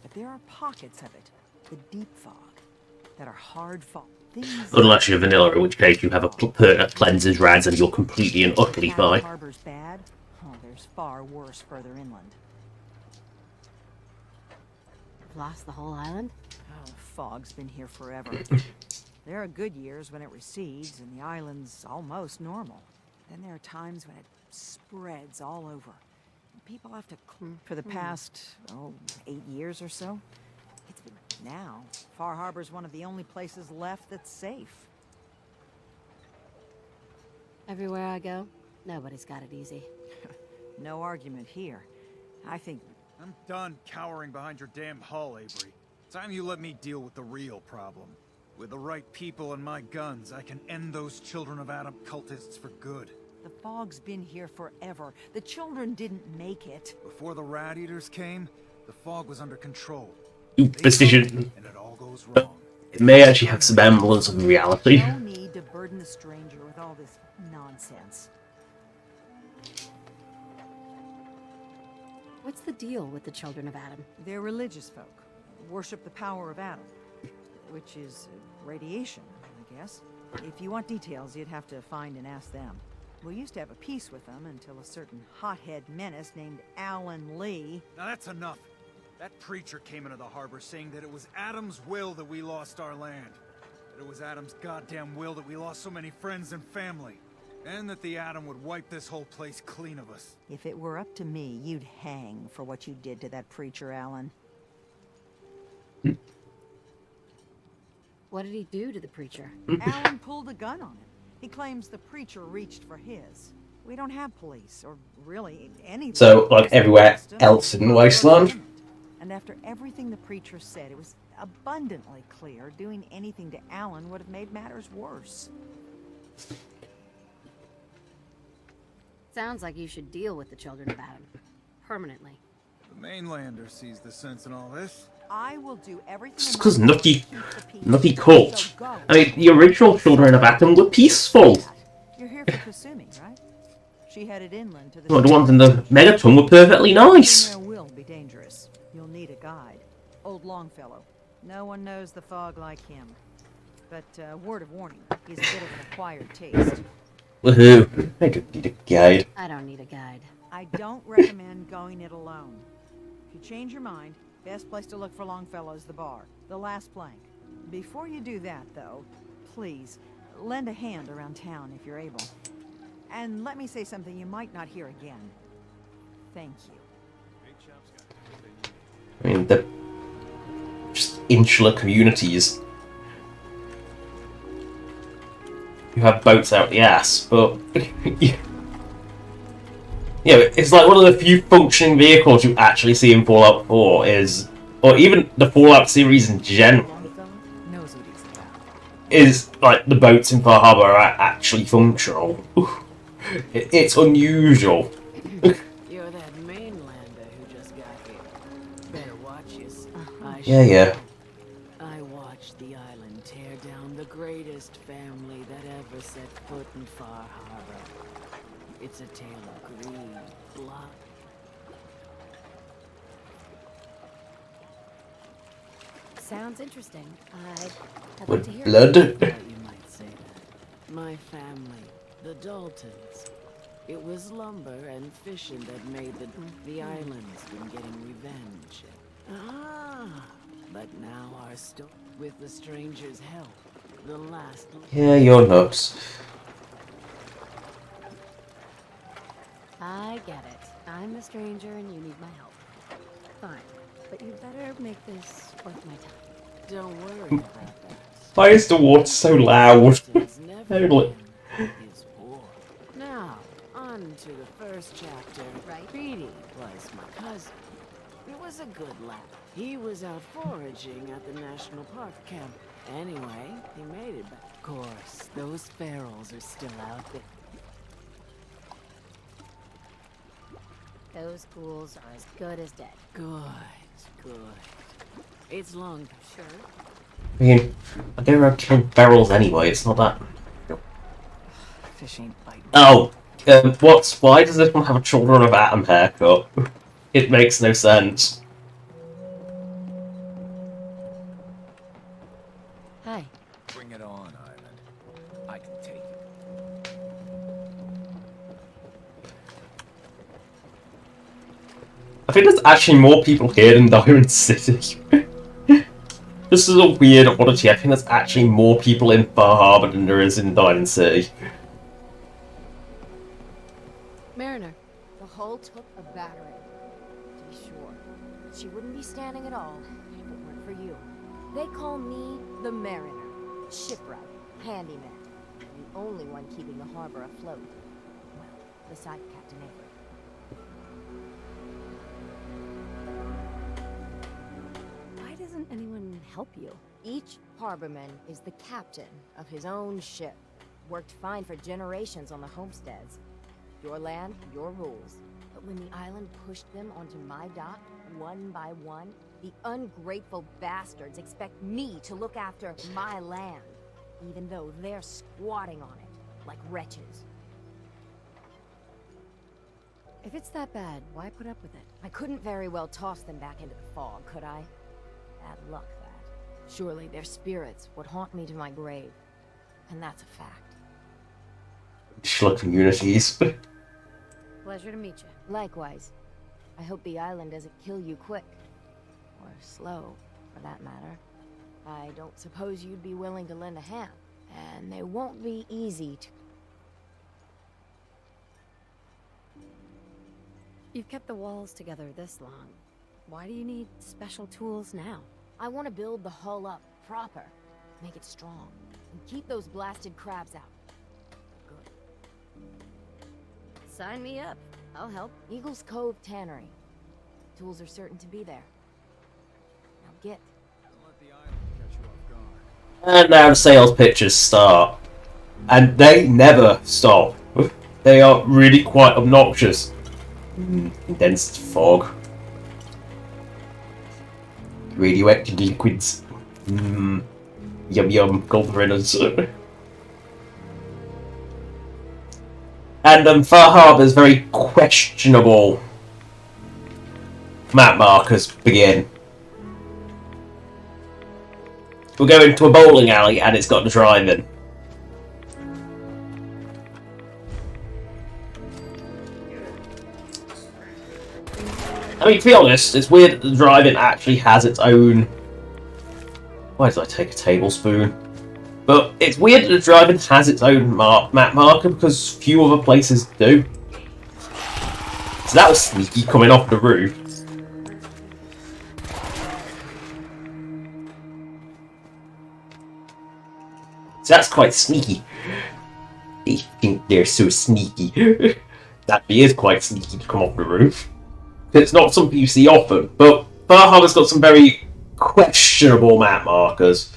But there are pockets of it, the deep fog, that are hard fog. Unless you're vanilla, in which case you have a that cleanses rads and you're completely and utterly fine. Harbor's bad. Oh, there's far worse further inland. Lost the whole island? Oh, fog's been here forever. There are good years when it recedes and the island's almost normal. Then there are times when it spreads all over. People have to for the past, 8 years or so. It's been now. Far Harbor's one of the only places left that's safe. Everywhere I go, nobody's got it easy. No argument here. I think... I'm done cowering behind your damn hull, Avery. Time you let me deal with the real problem. With the right people and my guns, I can end those Children of Adam cultists for good. The fog's been here forever. The children didn't make it. Before the Rat Eaters came, the fog was under control. Superstition. And it all goes wrong. It may actually have some semblance of reality. No need to burden the stranger with all this nonsense. What's the deal with the Children of Adam? They're religious folk. Worship the power of Adam. Which is radiation, I guess. If you want details, you'd have to find and ask them. We used to have a peace with them until a certain hothead menace named Alan Lee... Now that's enough. That preacher came into the harbor saying that it was Adam's will that we lost our land. That it was Adam's goddamn will that we lost so many friends and family. And that the Atom would wipe this whole place clean of us. If it were up to me, you'd hang for what you did to that preacher, Alan. What did he do to the preacher? Alan pulled a gun on him. He claims the preacher reached for his. We don't have police, or really any... So, like everywhere else in the wasteland? And after everything the preacher said, it was abundantly clear doing anything to Alan would have made matters worse. Sounds like you should deal with the Children of Adam. Permanently. The mainlander sees the sense in all this. I will do everything... Just because nutty cult. I mean, the original Children of Adam were peaceful. You're here for Kasumi, right? She headed inland to the... Well, the ones in the Megaton were perfectly nice. There will be dangerous. You'll need a guide. Old Longfellow. No one knows the fog like him. But, word of warning, he's a bit of an acquired taste. Woohoo. I don't need a guide. I don't need a guide. I don't recommend going it alone. If you change your mind, best place to look for Longfellow is the bar. The last plank. Before you do that, though, please, lend a hand around town if you're able. And let me say something you might not hear again. Thank you. I mean, they're just insular communities. You have boats out the ass, but... yeah, it's like one of the few functioning vehicles you actually see in Fallout 4 is... Or even the Fallout series in general. Is, like, the boats in Far Harbor are actually functional. It's unusual. You're that mainlander who just got here. Better watch this. Yeah. I watched the island tear down the greatest family that ever set foot in Far Harbor. It's a tale of greed, blood. Sounds interesting. I'd like With to hear blood? Thought you might say that. My family, the Daltons. It was lumber and fishing that made the island's been getting revenge. But now our story, with the stranger's help, the last. Yeah, you're nuts. I get it. I'm a stranger and you need my help. Fine. But you better make this worth my time. Don't worry about that. Why is the water so loud? Dalton's never Totally. been his war. Now, on to the first chapter. Right. Petey was my cousin. It was a good lad. He was out foraging at the National Park camp. Anyway, he made it back. Of course, those ferals are still out there. Those ghouls are as good as dead. Good, good. It's long. Sure. I mean, I go around killing barrels anyway, it's not that. Fish ain't biting. Oh! Why does this one have a Children of Atom haircut? It makes no sense. Hi. Bring it on, Island. I can take it. I think there's actually more people here than Diamond City. This is a weird oddity. I think there's actually more people in Far Harbor than there is in Diamond City. Mariner. The hull took a battering. To be sure. She wouldn't be standing at all if it weren't for you. They call me the Mariner. Shipwright. Handyman. The only one keeping the harbor afloat. Well, beside Captain Avery. Why doesn't anyone help you? Each harborman is the captain of his own ship. Worked fine for generations on the homesteads. Your land, your rules. But when the island pushed them onto my dock, one by one, the ungrateful bastards expect me to look after my land, even though they're squatting on it, like wretches. If it's that bad, why put up with it? I couldn't very well toss them back into the fog, could I? Bad luck, that. Surely their spirits would haunt me to my grave. And that's a fact. Schluck communities. Pleasure to meet you. Likewise. I hope the island doesn't kill you quick. Or slow, for that matter. I don't suppose you'd be willing to lend a hand. And they won't be easy to... You've kept the walls together this long. Why do you need special tools now? I want to build the hull up proper. Make it strong. And keep those blasted crabs out. Good. Sign me up. I'll help. Eagle's Cove Tannery. Tools are certain to be there. Now get. Don't let the island catch you off guard. And now the sales pitches start. And they never stop. They are really quite obnoxious. Condensed fog. Radioactive liquids. Yum yum, golden riddles. And Far Harbor's very questionable map markers begin. We'll go into a bowling alley and it's got the drive-in. I mean, to be honest, it's weird that the drive-in actually has its own... Why did I take a tablespoon? But it's weird that the drive-in has its own map marker because few other places do. So that was sneaky coming off the roof. So that's quite sneaky. They think they're so sneaky. That is quite sneaky to come off the roof. It's not something you see often, but Far Harbor's got some very questionable map markers.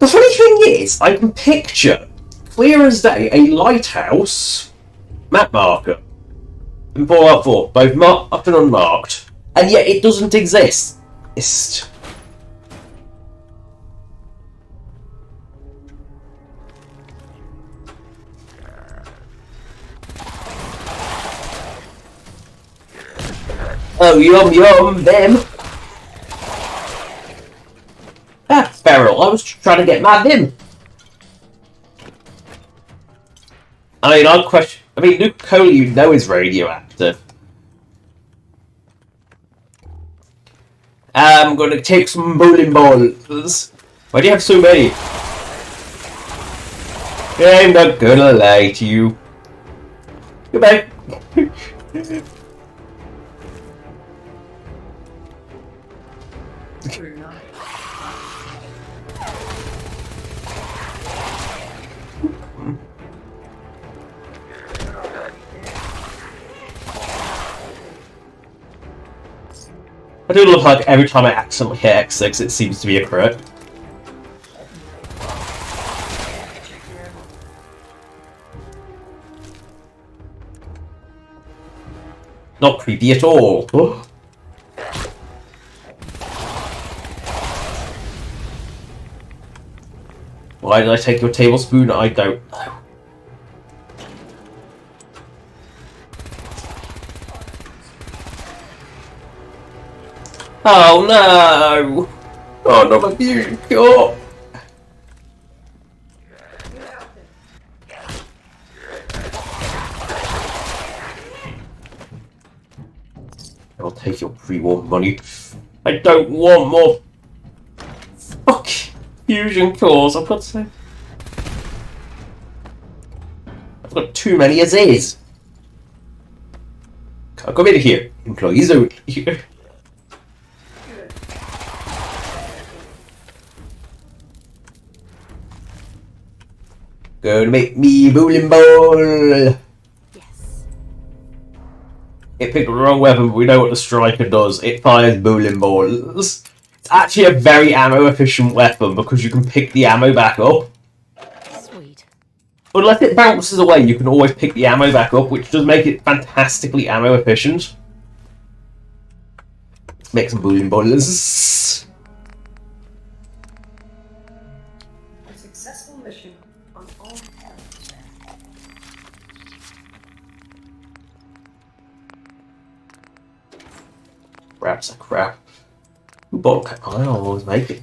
The funny thing is, I can picture, clear as day, a lighthouse map marker in Fallout 4, both marked and unmarked, and yet it doesn't exist. Oh, yum yum, them. Ah, Feral, I was trying to get my dim. I mean, I'd question. I mean, Nuka-Cola, you know, is radioactive. I'm gonna take some bowling balls. Why do you have so many? I'm not gonna lie to you. Goodbye. I do love like every time I accidentally hit X6, it seems to be a crit. Not creepy at all. Oh. Why did I take your tablespoon? I don't know. Oh no! Oh no, my beauty! Oh. I'll take your pre-war money. I don't want more fuck fusion cores. I've got so. I've got too many as is. Come in here, employees only. Gonna make me bowling ball. It picked the wrong weapon, but we know what the striker does. It fires bowling balls. It's actually a very ammo efficient weapon because you can pick the ammo back up. Sweet. Unless it bounces away, you can always pick the ammo back up, which does make it fantastically ammo efficient. Let's make some bowling balls. A successful mission on all counts. Crap's a crap. Who bought I always make it.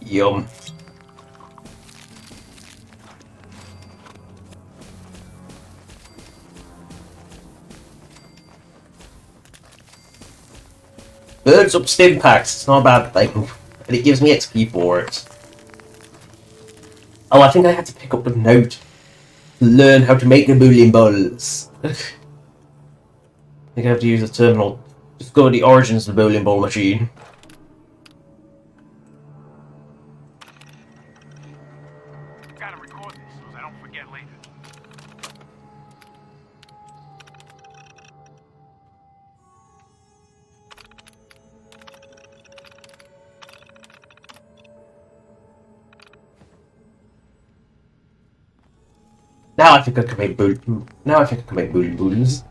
Yum. Birds up stim packs, it's not a bad thing. And it gives me XP for it. Oh, I think I had to pick up the note to learn how to make the bowling balls. I think I have to use a terminal. Discover the origins of the bowling ball machine. Gotta record this so I don't forget later. Now I think I can make bowling balls.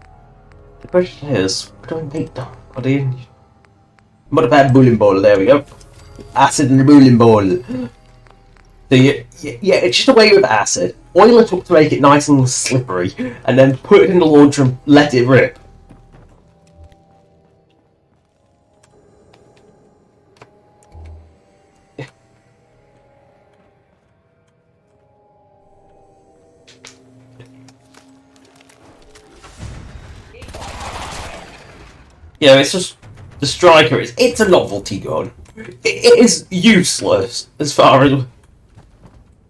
The question is, what do I make them? What in? Modified bowling ball. There we go. Acid in the bowling ball. So yeah, it's just a way with acid. Oil it up to make it nice and slippery, and then put it in the launcher and let it rip. Yeah, it's just the striker. It's a novelty gun. It is useless as far as.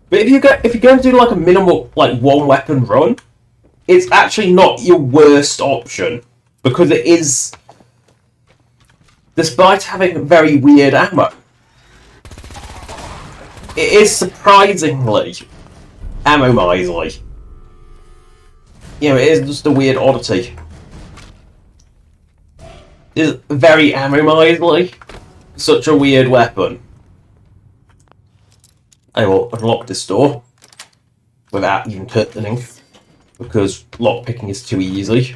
But if you're going to do like a minimal like one weapon run, it's actually not your worst option because it is, despite having very weird ammo, it is surprisingly ammo miserly. You know, it is just a weird oddity. Is very ammo miserly. Such a weird weapon. I will unlock this door. without even turning, because lockpicking is too easy.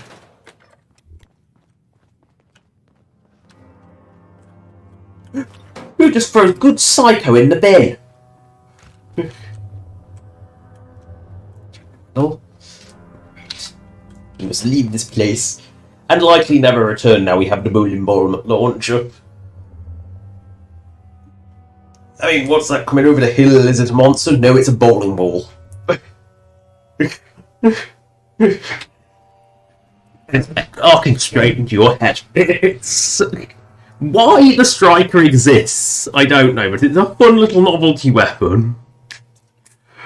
Who just throws good psycho in the bin? Oh. We must leave this place. And likely never return now we have the bowling ball launcher. I mean, what's that coming over the hill? Is it a monster? No, it's a bowling ball. It's arcing straight into your head. It's... Why the striker exists, I don't know, but it's a fun little novelty weapon.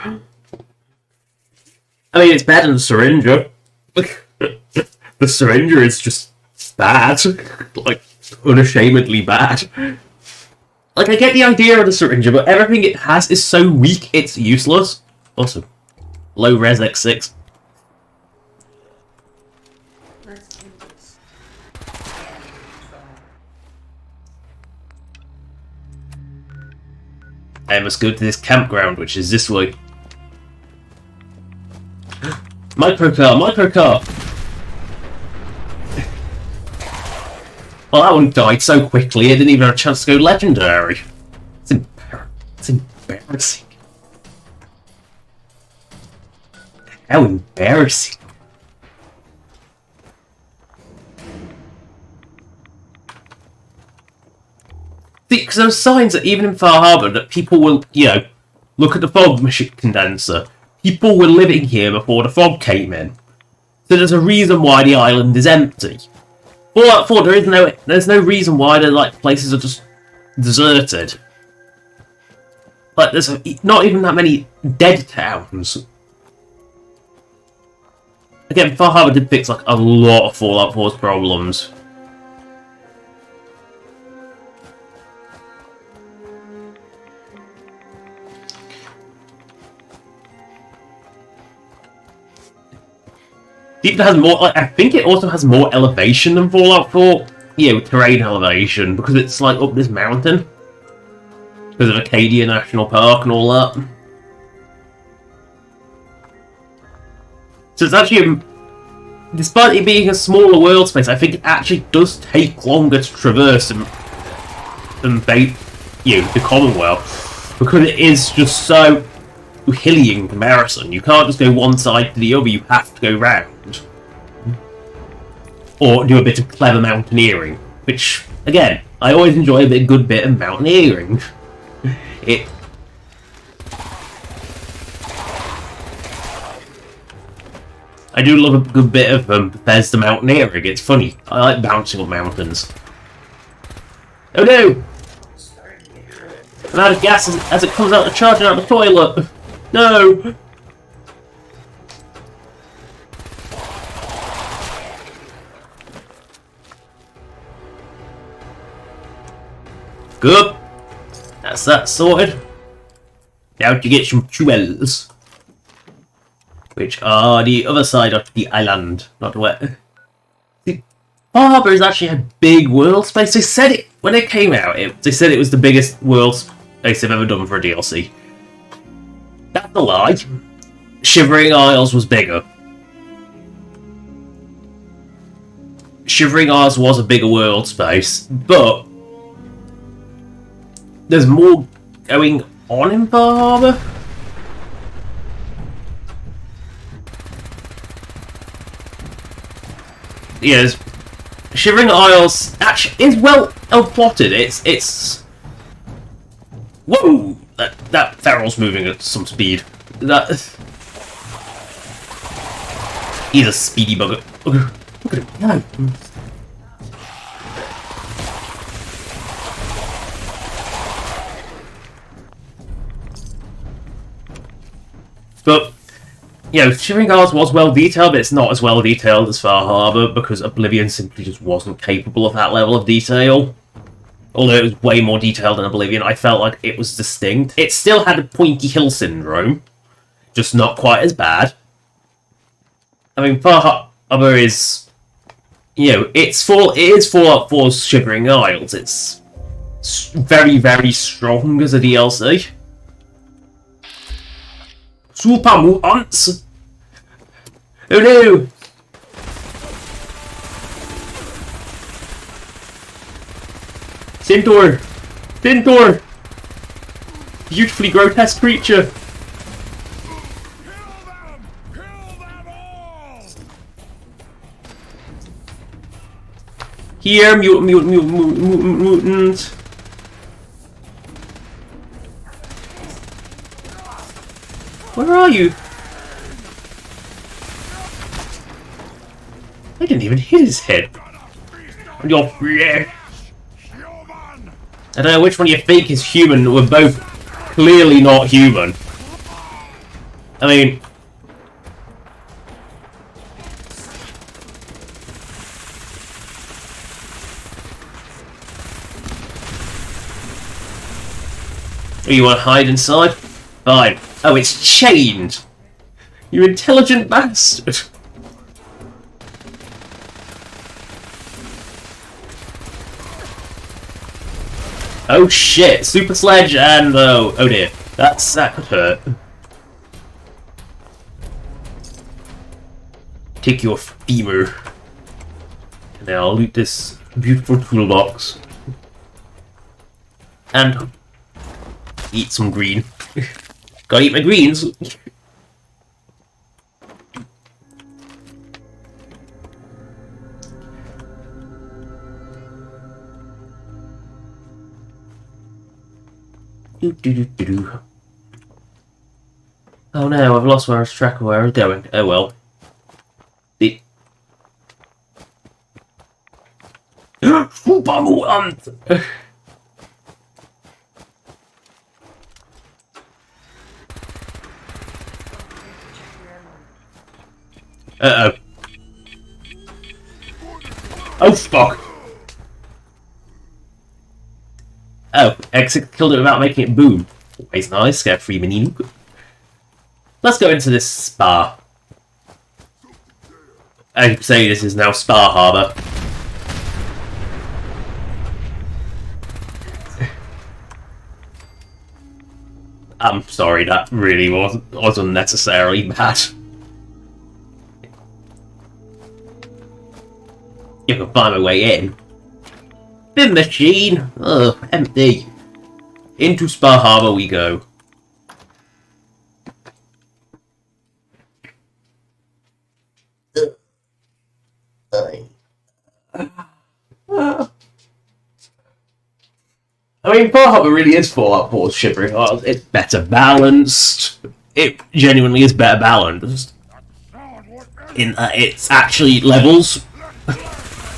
I mean, it's better than the syringer. The syringer is just bad. Like, unashamedly bad. Like, I get the idea of the syringer, but everything it has is so weak, it's useless. Also, low res X6. I must go to this campground, which is this way. Microcar, microcar! Well, that one died so quickly, it didn't even have a chance to go legendary. It's embarrassing. How embarrassing. See, because there are signs that even in Far Harbor that people will, you know, look at the fog machine condenser. People were living here before the fog came in. So there's a reason why the island is empty. Fallout 4, there's no reason why the like places are just deserted. Like there's not even that many dead towns. Again, Far Harbor did fix like a lot of Fallout 4's problems. It has more. Like, I think it also has more elevation than Fallout 4. Yeah, with terrain elevation, because it's like up this mountain because of Acadia National Park and all that. So it's actually, despite it being a smaller world space, I think it actually does take longer to traverse than the Commonwealth, because it is just so hilly in comparison. You can't just go one side to the other, you have to go round. Or do a bit of clever mountaineering, which, again, I always enjoy a good bit of mountaineering. I do love a good bit of Bethesda mountaineering, it's funny. I like bouncing up mountains. Oh no! I'm out of gas as it comes out of charging out the toilet! No! Good. That's that sorted. Now to get some jewels, which are the other side of the island, not where. Far Harbor is actually a big world space. They said it when it came out. They said it was the biggest world space they've ever done for a DLC. That's a lie. Shivering Isles was bigger. Shivering Isles was a bigger world space, but there's more going on in Far Harbor. Yes, Shivering Isles actually is well plotted. It's whoa! That feral's moving at some speed. He's a speedy bugger. Look at him go. But, you know, Shivering Isles was well detailed, but it's not as well detailed as Far Harbor because Oblivion simply just wasn't capable of that level of detail. Although it was way more detailed than Oblivion, I felt like it was distinct. It still had a pointy hill syndrome, just not quite as bad. I mean, Far Harbor is, you know, it is Fallout 4's Shivering Isles. It's very, very strong as a DLC. Super mutants! Oh no! Centaur! Centaur! Beautifully grotesque creature! Here, mutant. Where are you? I didn't even hit his head. On your flesh. I don't know which one you think is human. We're both clearly not human. I mean... You want to hide inside? Fine. Oh, it's chained! You intelligent bastard! Oh shit! Super Sledge and oh dear. That could hurt. Take your femur. And then I'll loot this beautiful toolbox. And eat some green. Gotta eat my greens. Oh no, I've lost track of where I was going. Oh well. The Uh-oh. Oh, fuck. Oh, exit killed it without making it boom. Always nice, get free menino. Let's go into this spa. I say this is now Spa Harbour. I'm sorry, that really was unnecessarily bad. You can find my way in. Bin machine! Oh, empty. Into Spa Harbour we go. I mean, Spa Harbour really is Fallout 4's Shivering Isles. It's better balanced. It genuinely is better balanced. In that it's actually levels.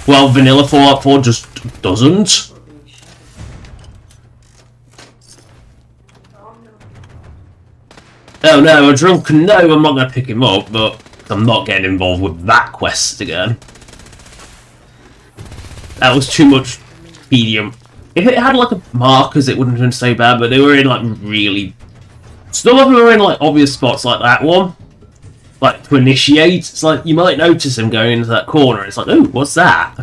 Well, vanilla Fallout 4 just doesn't. Oh no, a drunken no, I'm not going to pick him up, but I'm not getting involved with that quest again. That was too much medium. If it had like a markers, it wouldn't have been so bad, but they were in like really... Some of them were in like obvious spots like that one. Like to initiate, it's like you might notice him going into that corner, it's like, oh, what's that?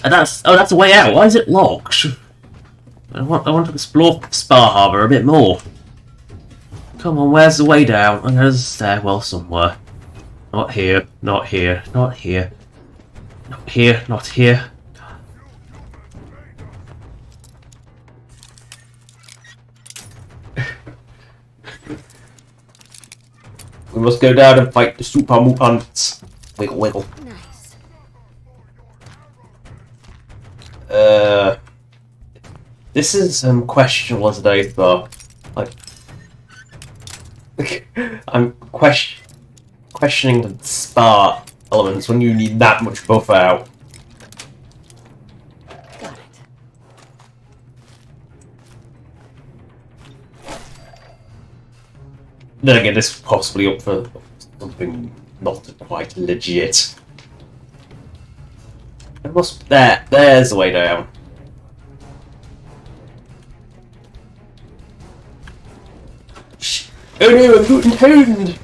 And that's a way out, why is it locked? I want to explore Spa Harbour a bit more. Come on, where's the way down? And there's a stairwell somewhere. Not here, not here, not here. Not here, not here. We must go down and fight the super mutants. Wiggle, wiggle. Nice. This is questionable as a though. Like, I'm questioning the spa elements when you need that much buff out. Got it. Then again, this is possibly up for something not quite legit. It must. There's the way down. Oh no, I'm getting toned!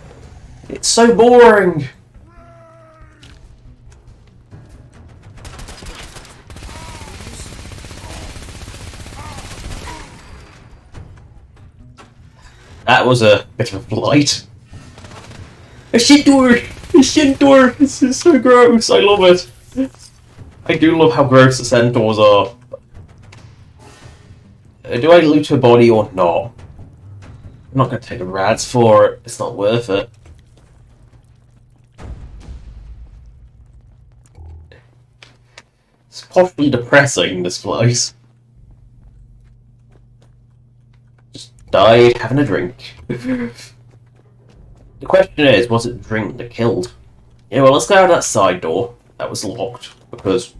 It's so boring! That was a bit of a blight. A shit door! A shit door! This is so gross, I love it. I do love how gross the centaurs are. Do I loot her body or not? I'm not going to take the rads for it. It's not worth it. It's possibly depressing, this place. Just died having a drink. The question is, was it the drink that killed? Yeah, well, let's go out that side door. That was locked, because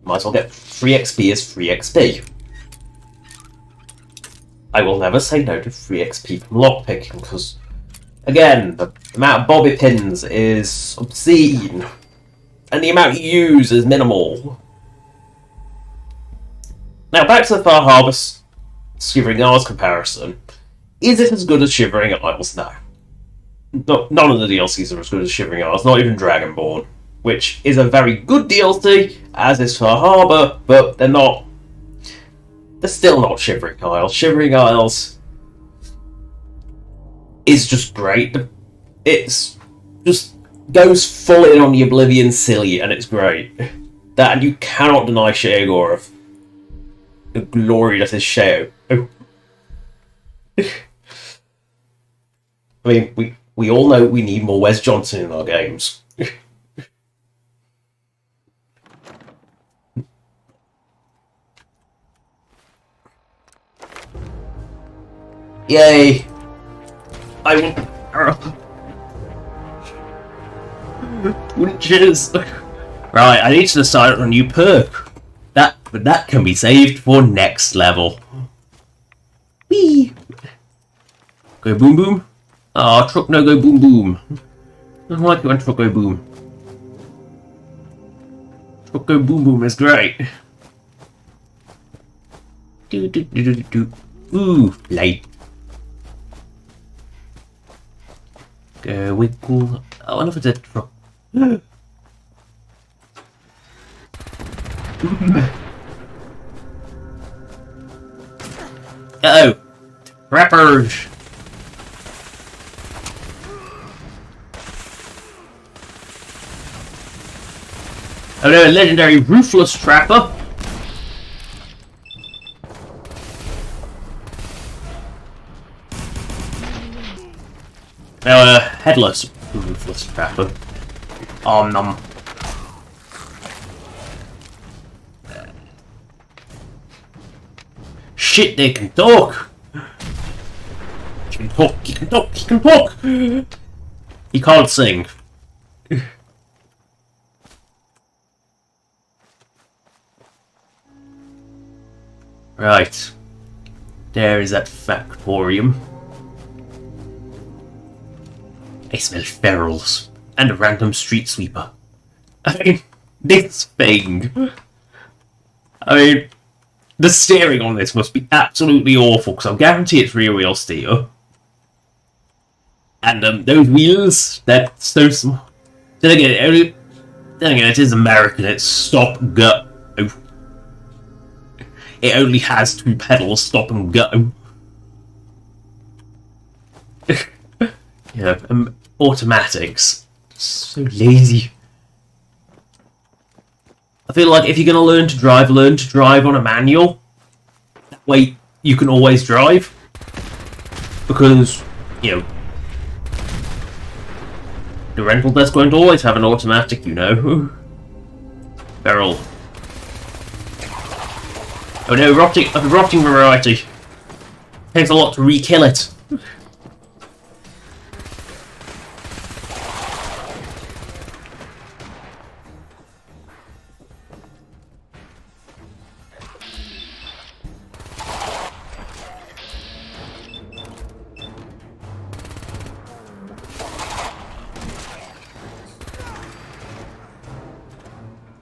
might as well get free XP as free XP. I will never say no to free XP from lockpicking, because, again, the amount of bobby pins is obscene, and the amount you use is minimal. Now, back to the Far Harbor Shivering Isles comparison. Is it as good as Shivering Isles? No. None of the DLCs are as good as Shivering Isles, not even Dragonborn, which is a very good DLC, as is Far Harbor, but they're not. They're still not Shivering Isles. Shivering Isles is just great. It's just goes full in on the Oblivion silly, and it's great. That, and you cannot deny Sheogorath. The glory that is Sheo. Oh. I mean, we all know we need more Wes Johnson in our games. Yay! I will. Witches! Right, I need to decide on a new perk. But that can be saved for next level. Whee! Go boom boom. Ah, truck no go boom boom. I don't like it when truck go boom. Truck go boom boom is great. Do do do do do. Ooh, light. Go wiggle. I wonder if it's a truck. Uh-oh! Trappers! Oh no, a legendary ruthless trapper! Now, headless ruthless trapper. Nom. Shit, they can talk! He can talk, he can talk, he can talk! He can't sing. Right. There is that factorium. I smell ferals and a random street sweeper. I mean, this thing. I mean, the steering on this must be absolutely awful, because I guarantee it's rear wheel steer. And those wheels, they're so small. Then again, it is American, it's stop, go. It only has 2 pedals, stop and go. Yeah, automatics. So lazy. I feel like if you're going to learn to drive on a manual. That way you can always drive. Because, you know, the rental desk won't always have an automatic, you know. Barrel. Oh no, a rotting variety. Takes a lot to re-kill it.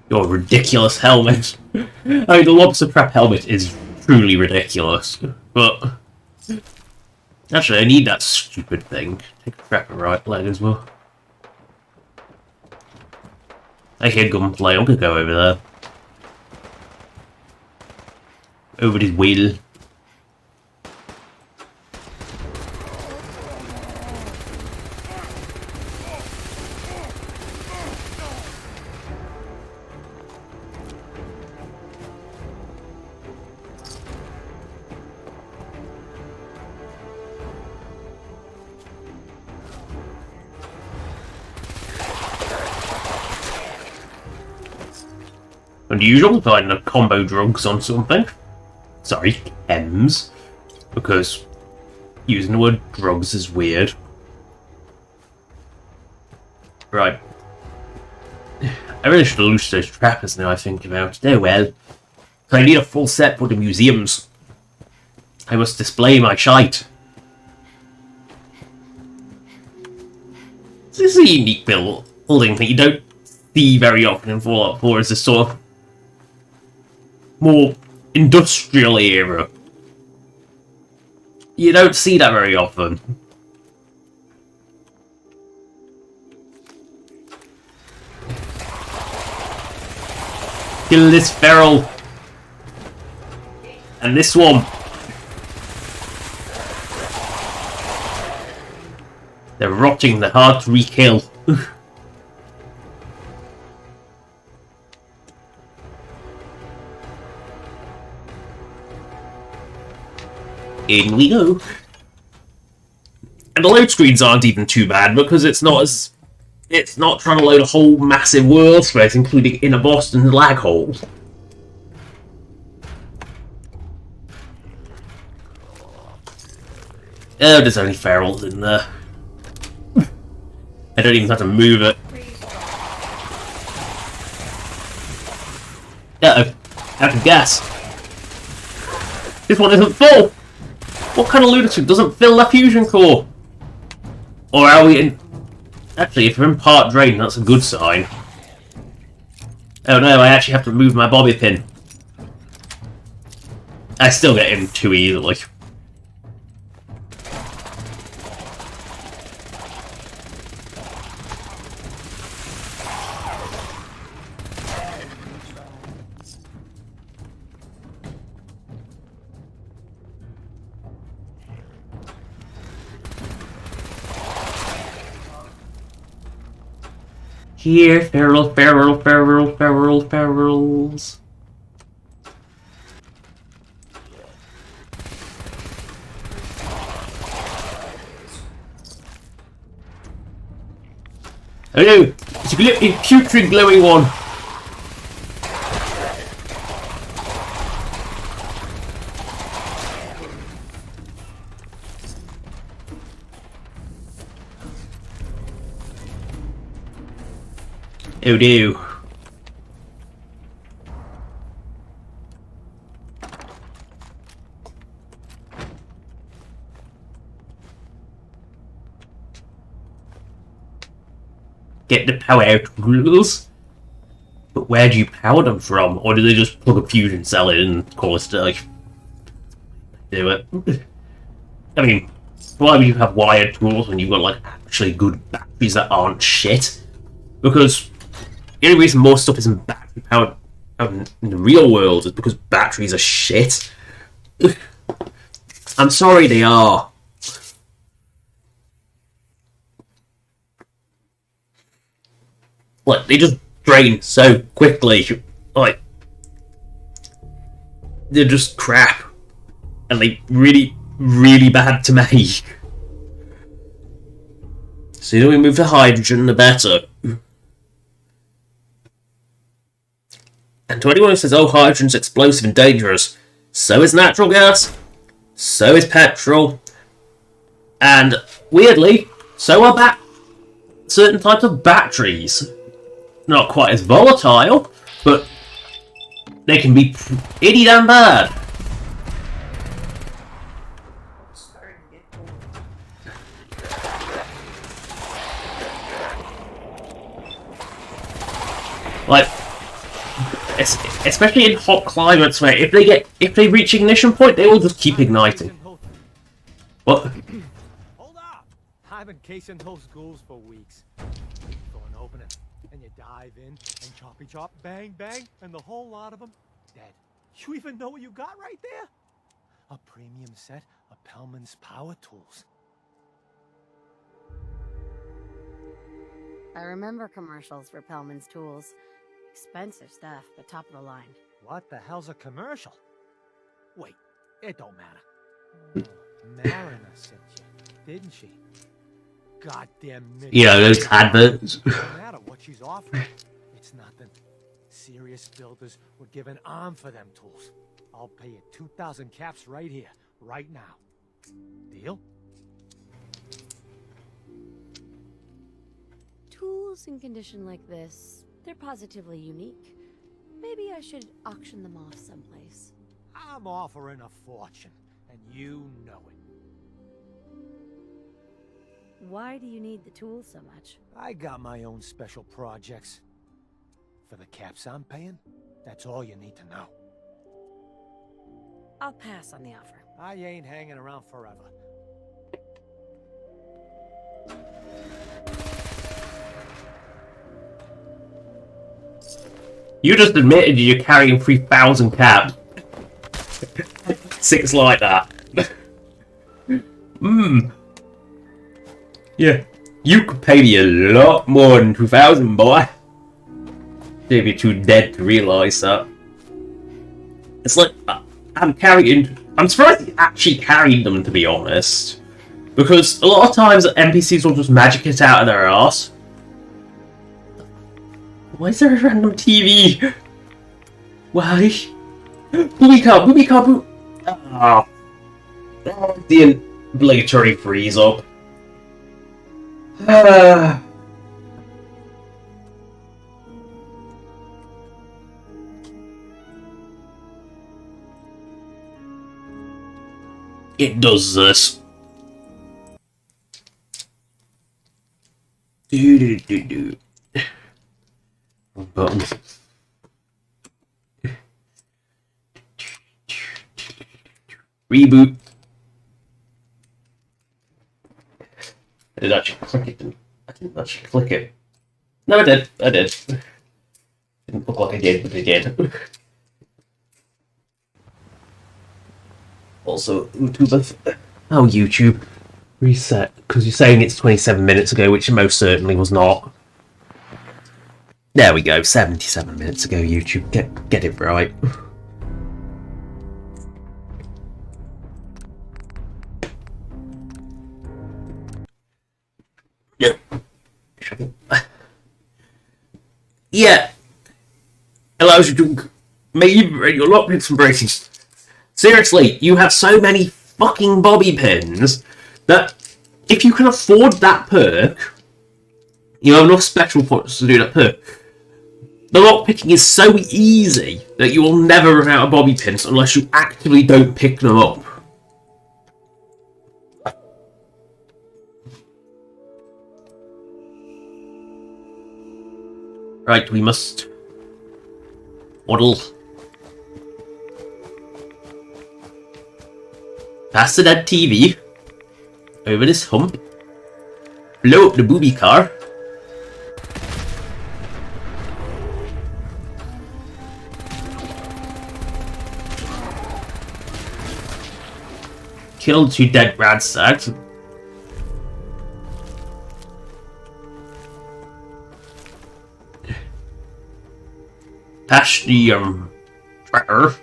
Your ridiculous helmet. I mean, the lobster prep helmet is truly ridiculous, but actually, I need that stupid thing. Take a trapper right leg as well. I hear gunplay. I'm gonna go over there. Over this wheel. unusual finding a combo drugs on something. Sorry, chems. Because using the word drugs is weird. Right. I really should have loosed those trappers now I think about it. Oh well. I need a full set for the museums. I must display my shite. This is a unique building that you don't see very often in Fallout 4 as a sort of more industrial era. You don't see that very often. Kill this feral. And this one. They're rotting, they're hard to re-kill. In we go. And the load screens aren't even too bad because it's not trying to load a whole massive world space, including inner Boston's lag hole. Oh, there's only ferals in there. I don't even have to move it. Uh-oh. Out of gas. This one isn't full! What kind of lunatic doesn't fill their fusion core? Or are we in... Actually, if we're in part drain, that's a good sign. Oh no, I actually have to move my bobby pin. I still get in too easily. Here, ferals. Oh no! It's a putrid glowing one! Oh no. Get the power out rules. But where do you power them from? Or do they just plug a fusion cell in and call it like do it? I mean, why would you have wired tools when you've got like actually good batteries that aren't shit? Because the only reason more stuff isn't battery powered in the real world is because batteries are shit. I'm sorry, they are. Like, they just drain so quickly. Like, they're just crap. And they really, really bad to make. The sooner we move to hydrogen, the better. And to anyone who says, oh, hydrogen's explosive and dangerous, so is natural gas, so is petrol, and, weirdly, so are certain types of batteries. Not quite as volatile, but they can be pretty damn bad. Like, especially in hot climates where if they reach ignition point, they will just keep igniting. What? Hold up! I've been casing those ghouls for weeks. Go and open it, and you dive in, and choppy chop, bang bang, and the whole lot of them dead. You even know what you got right there? A premium set of Pellman's power tools. I remember commercials for Pellman's tools. Expensive stuff, but top of the line. What the hell's a commercial? Wait, it don't matter. Mariner sent you, didn't she? Goddamn. Yeah, those adverts. No matter what she's offering, it's nothing. Serious builders would give an arm for them tools. I'll pay you 2,000 caps right here, right now. Deal? Tools in condition like this, they're positively unique. Maybe I should auction them off someplace. I'm offering a fortune, and you know it. Why do you need the tools so much? I got my own special projects. For the caps I'm paying, that's all you need to know. I'll pass on the offer. I ain't hanging around forever. You just admitted you're carrying 3,000 caps. Six like that. Yeah. You could pay me a lot more than 2,000, boy. If you're too dead to realise that. It's like, I'm surprised you actually carried them, to be honest. Because a lot of times NPCs will just magic it out of their arse. Why is there a random TV? Why? Booby car, boo. Ah. The obligatory freeze up. It does this. Do. Button. Reboot. I did actually click it. I didn't actually click it. No, I did. Didn't look like I did, but I did. Also, YouTube. Oh, YouTube. Reset. Because you're saying it's 27 minutes ago, which it most certainly was not. There we go. 77 minutes ago, YouTube. Get it right. Yeah. Allows you to maybe your lock picks and braces. Seriously, you have so many fucking bobby pins that if you can afford that perk, you have enough special points to do that perk. The lockpicking is so easy that you will never run out of bobby pins unless you actively don't pick them up. Right, we must waddle past the dead TV, over this hump, blow up the booby car, kill 2 dead radstags, past the tractor.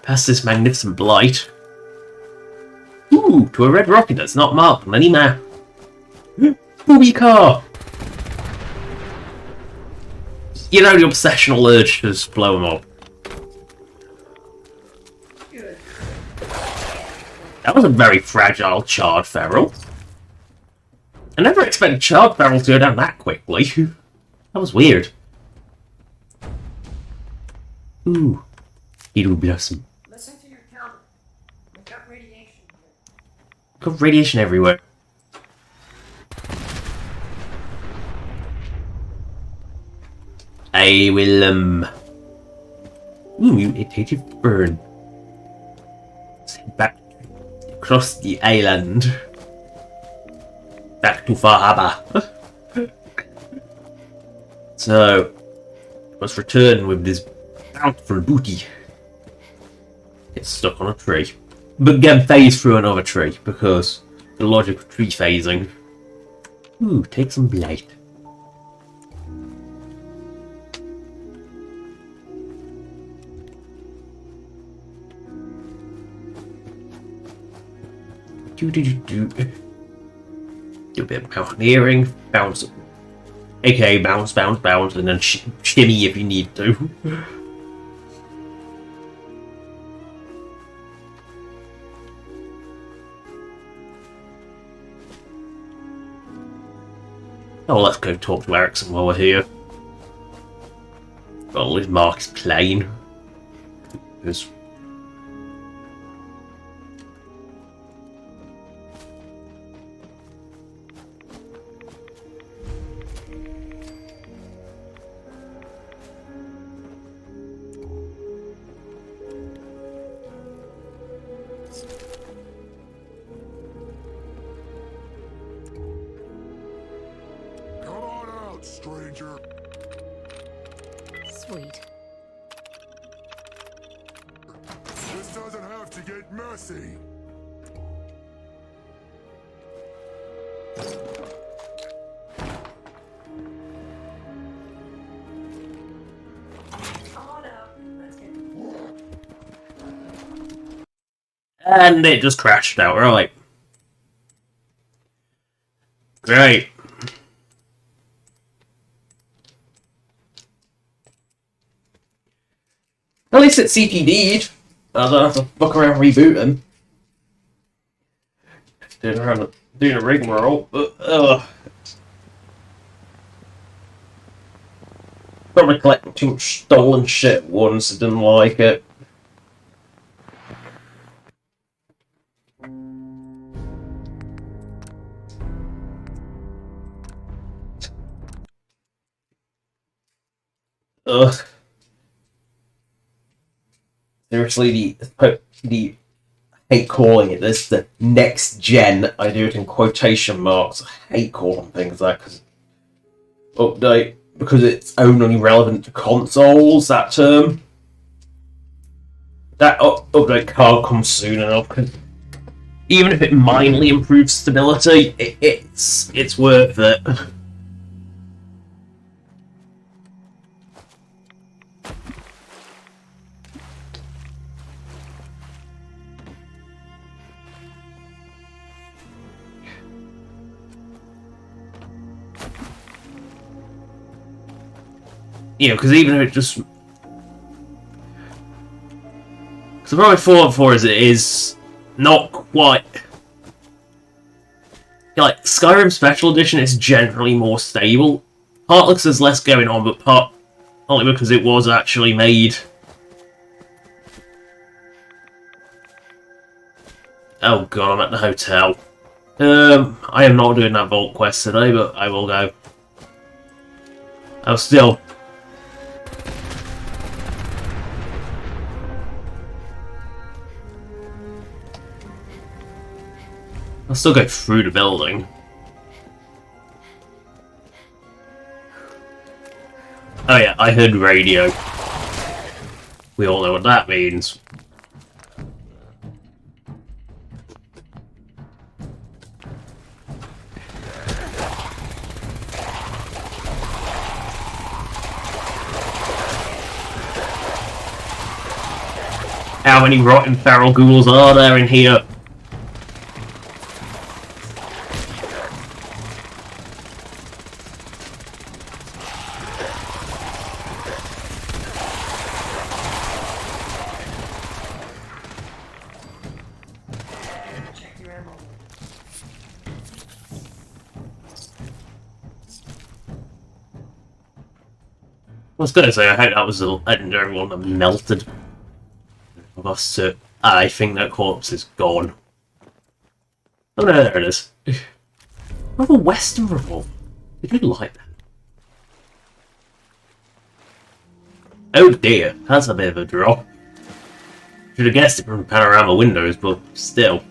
Past this magnificent blight. Ooh, to a red rocket that's not marked on any map. Booby car! You know the obsessional urge to just blow them up. Good. That was a very fragile charred feral. I never expected charred feral to go down that quickly. That was weird. Ooh. It'll blossom. Listen to your counter. We've got radiation here. Got radiation everywhere. I will, mutative burn. Let's head back across the island. Back to Fahaba. So, must return with this bountiful booty. Get stuck on a tree. But get phased through another tree, because the logic of tree phasing. Ooh, take some blight. Do a bit of mountaineering, bounce, aka bounce, bounce, bounce, and then shimmy if you need to. Oh, let's go talk to Erickson while we're here. Well, his mark is plain. Because stranger. Sweet. This doesn't have to get messy. and it just crashed outright. Great. At least it's CPD'd. I don't have to fuck around rebooting. Doing a rigmarole, but probably collecting too much stolen shit once. I didn't like it. Ugh. Seriously, the I hate calling it this, the next gen. I do it in quotation marks. I hate calling things that because update because it's only relevant to consoles. That term. That update can't come soon enough. Cause even if it mildly improves stability, it's worth it. You know, because even if it just... Because the problem with Fallout 4 is it is not quite... Like, Skyrim Special Edition is generally more stable. Partly because there's less going on, but partly because it was actually made... Oh god, I'm at the hotel. I am not doing that Vault quest today, but I will go. I'll still... I'll still go through the building. Oh yeah, I heard radio. We all know what that means. How many rotten feral ghouls are there in here? I was gonna say, I hope that was the legendary one that melted. I think that corpse is gone. Oh no, there it is. Another Western revolt. Did you like that? Oh dear, that's a bit of a drop. Should have guessed it from the panorama windows, but still.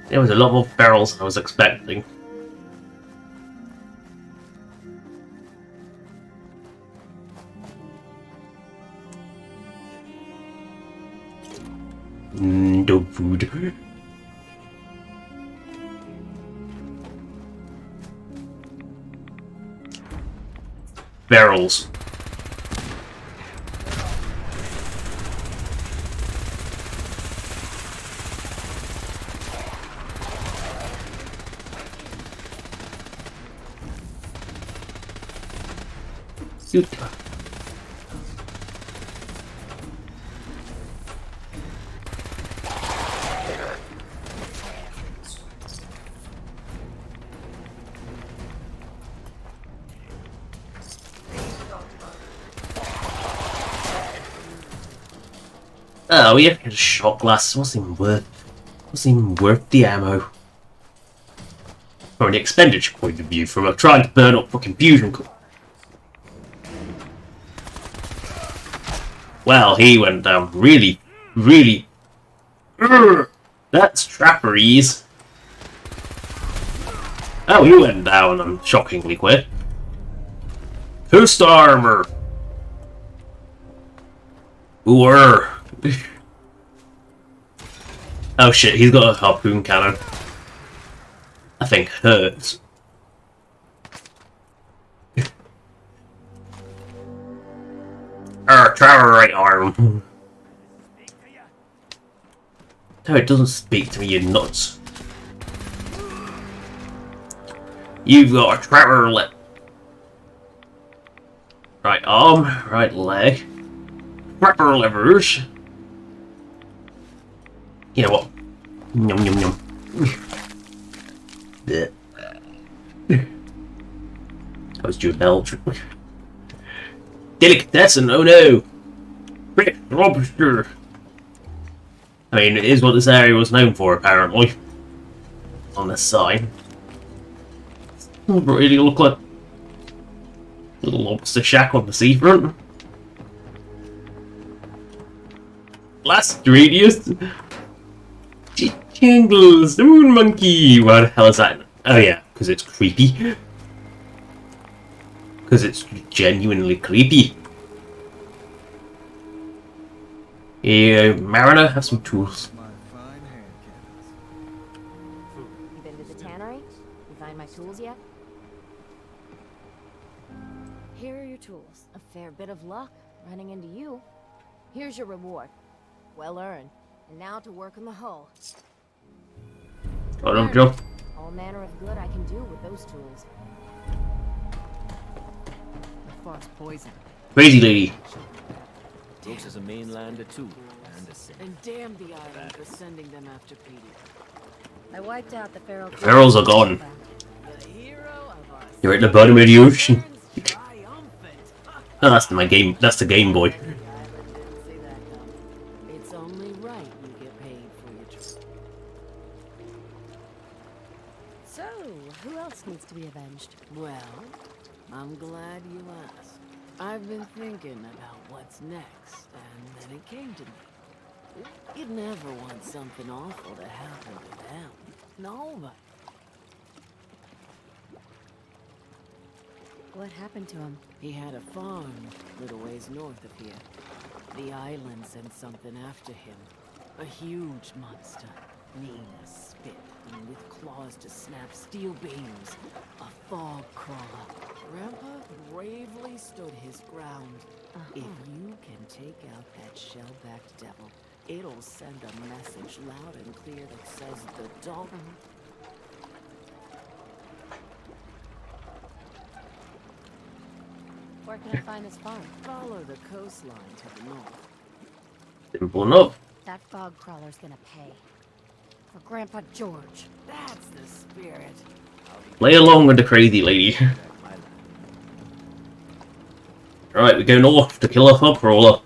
There was a lot more ferals than I was expecting. Dog food. Barrels. Dude. Oh, yeah, a shot glass. What's even worth the ammo? From an expenditure point of view, from trying to burn up fucking fusion core. Well, he went down really, really. That's trapperies. Oh, he went down shockingly quick. Boost armor. Ooh. Oh shit, he's got a harpoon cannon. I think hurts. Travel right arm. No, it doesn't speak to me, you nuts. You've got a trapper lip. Right arm, right leg. Trapper levers. You know what? Yum yum yum. That was Jude Belch. Delicatessen, oh no! Great lobster! I mean, it is what this area was known for, apparently. On the sign. Doesn't really look like a little lobster shack on the seafront. Blast radius! Jingles, the moon monkey! What the hell is that? Oh yeah, because it's creepy. Because it's genuinely creepy. Yeah, Mariner, have some tools. You been to the tannery? You find my tools yet? Here are your tools. A fair bit of luck running into you. Here's your reward. Well earned. And now to work on the hull. Got him, Joe. All manner of good I can do with those tools. Fox poison. Crazy lady. Brooks is a mainlander too. And damn the island for sending them after Petey. I wiped out the feral. The ferals are gone. The hero of our You're at the bottom of the ocean. Oh, that's my game. That's the Game Boy. It's only right you get paid for your trip. So, who else needs to be avenged? Well, I'm glad you asked. I've been thinking about what's next, and then it came to me. You'd never want something awful to happen to them. Nobody. What happened to him? He had a farm a little ways north of here. The island sent something after him. A huge monster. Mean as spit, and with claws to snap steel beams. A fog crawler. Grandpa bravely stood his ground. If you can take out that shell-backed devil, it'll send a message loud and clear that says the Dalton. Where can I find this farm? Follow the coastline to the north. Simple enough. That fog crawler's gonna pay. For Grandpa George. That's the spirit. Play along with the crazy lady. Right, we go north to kill a fog crawler.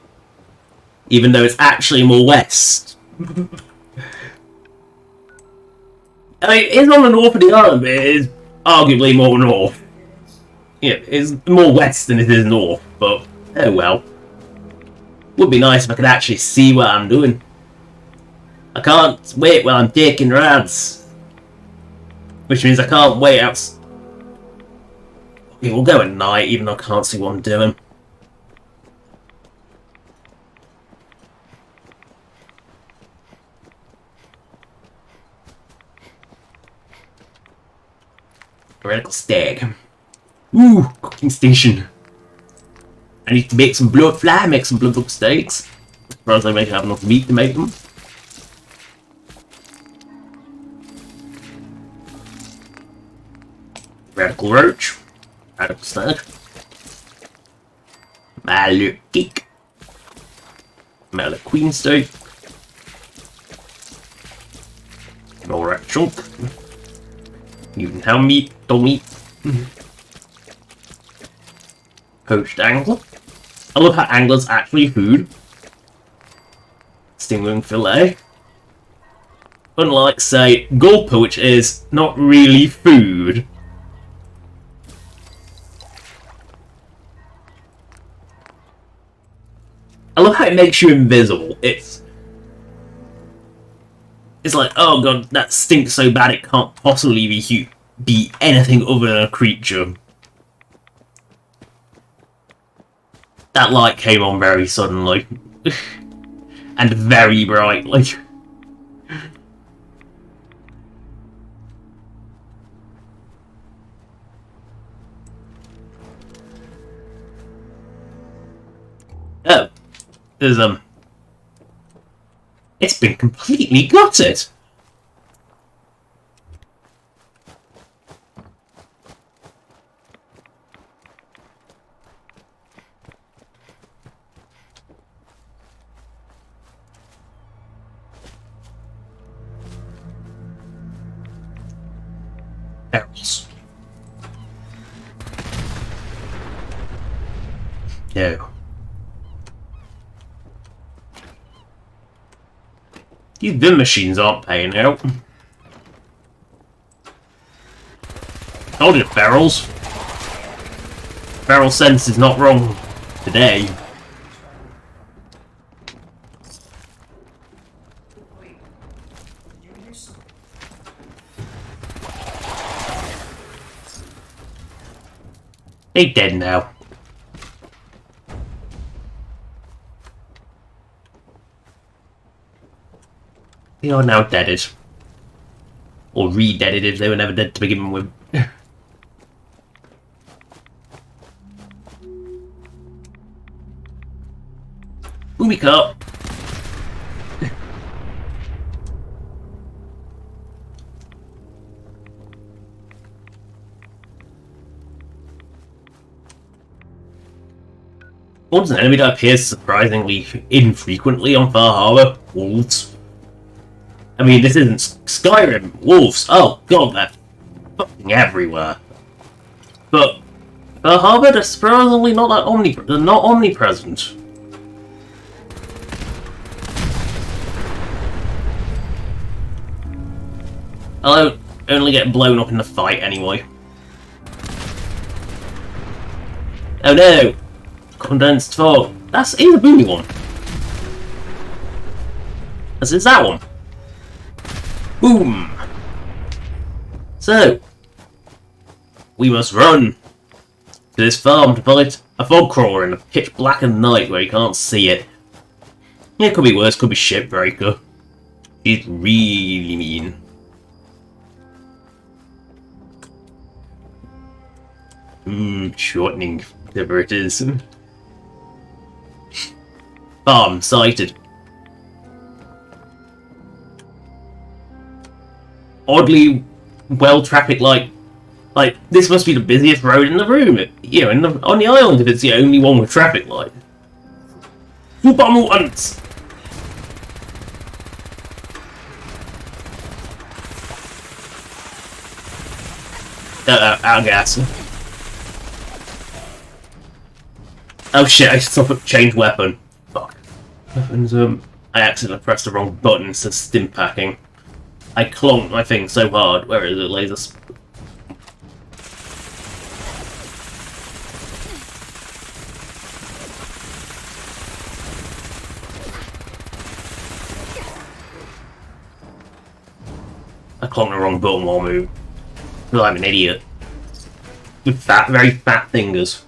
Even though it's actually more west. I mean, it's on the north of the island, but it is arguably more north. Yeah, it's more west than it is north, but oh well. Would be nice if I could actually see what I'm doing. I can't wait while I'm taking rads. Which means I can't wait out. Okay, we'll go at night, even though I can't see what I'm doing. Radical stag. Ooh, cooking station. I need to make some blood fly, make some blood steaks. As far as I may have enough meat to make them. Radical roach. Radical stag. Mallet cake. Mallet queen steak. More rat chunk. Even ham meat, dog meat. Poached angler. I love how angler's actually food. Stingwing fillet. Unlike, say, gulper, which is not really food. I love how it makes you invisible. It's like, oh god, that stinks so bad it can't possibly be anything other than a creature. That light came on very suddenly. And very brightly. Oh. There's, it's been completely gutted! Barrels. No. These bin machines aren't paying out. Told you, barrels. Barrel sense is not wrong today. They dead now. They are now deaded. Or re-deaded if they were never dead to begin with. Movie cut. What's an enemy that appears surprisingly infrequently on Far Harbor? Wolves. I mean, this isn't Skyrim. Wolves. Oh god, they're fucking everywhere. But Far Harbor, they're surprisingly not that they're not omnipresent. I'll only get blown up in the fight anyway. Oh no! Condensed fog. That's in the boomy one. As is that one. Boom! So, we must run to this farm to fight a fog crawler in a pitch blackened night where you can't see it. Yeah, it could be worse, could be Shipbreaker. She's really mean. Shortening, whatever it is. Farm sighted. Oddly well traffic light. Like, this must be the busiest road in the room. You know, on the island if it's the only one with traffic light. Super mutants! Out of gas. Oh shit, I still put change weapon. Fuck. Weapons, I accidentally pressed the wrong button instead of stim packing. I clonked my thing so hard. Where is it, lasers? I clonked the wrong button while moving. Well, I'm an idiot. With fat, very fat fingers.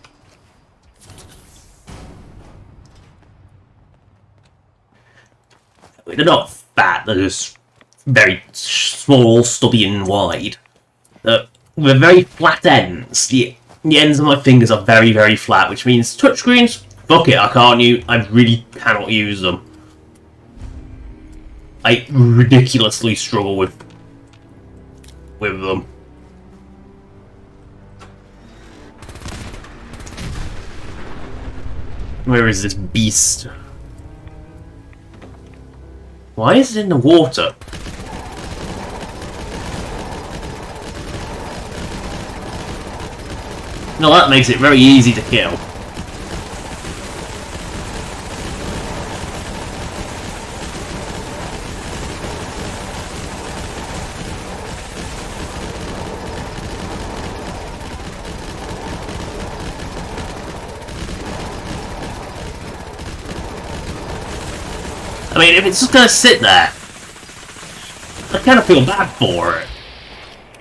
They're not fat, they're just very small, stubby and wide. With very flat ends. The ends of my fingers are very, very flat, which means touchscreens, fuck it, I really cannot use them. I ridiculously struggle with them. Where is this beast? Why is it in the water? No, that makes it very easy to kill. I mean, if it's just gonna sit there, I kind of feel bad for it.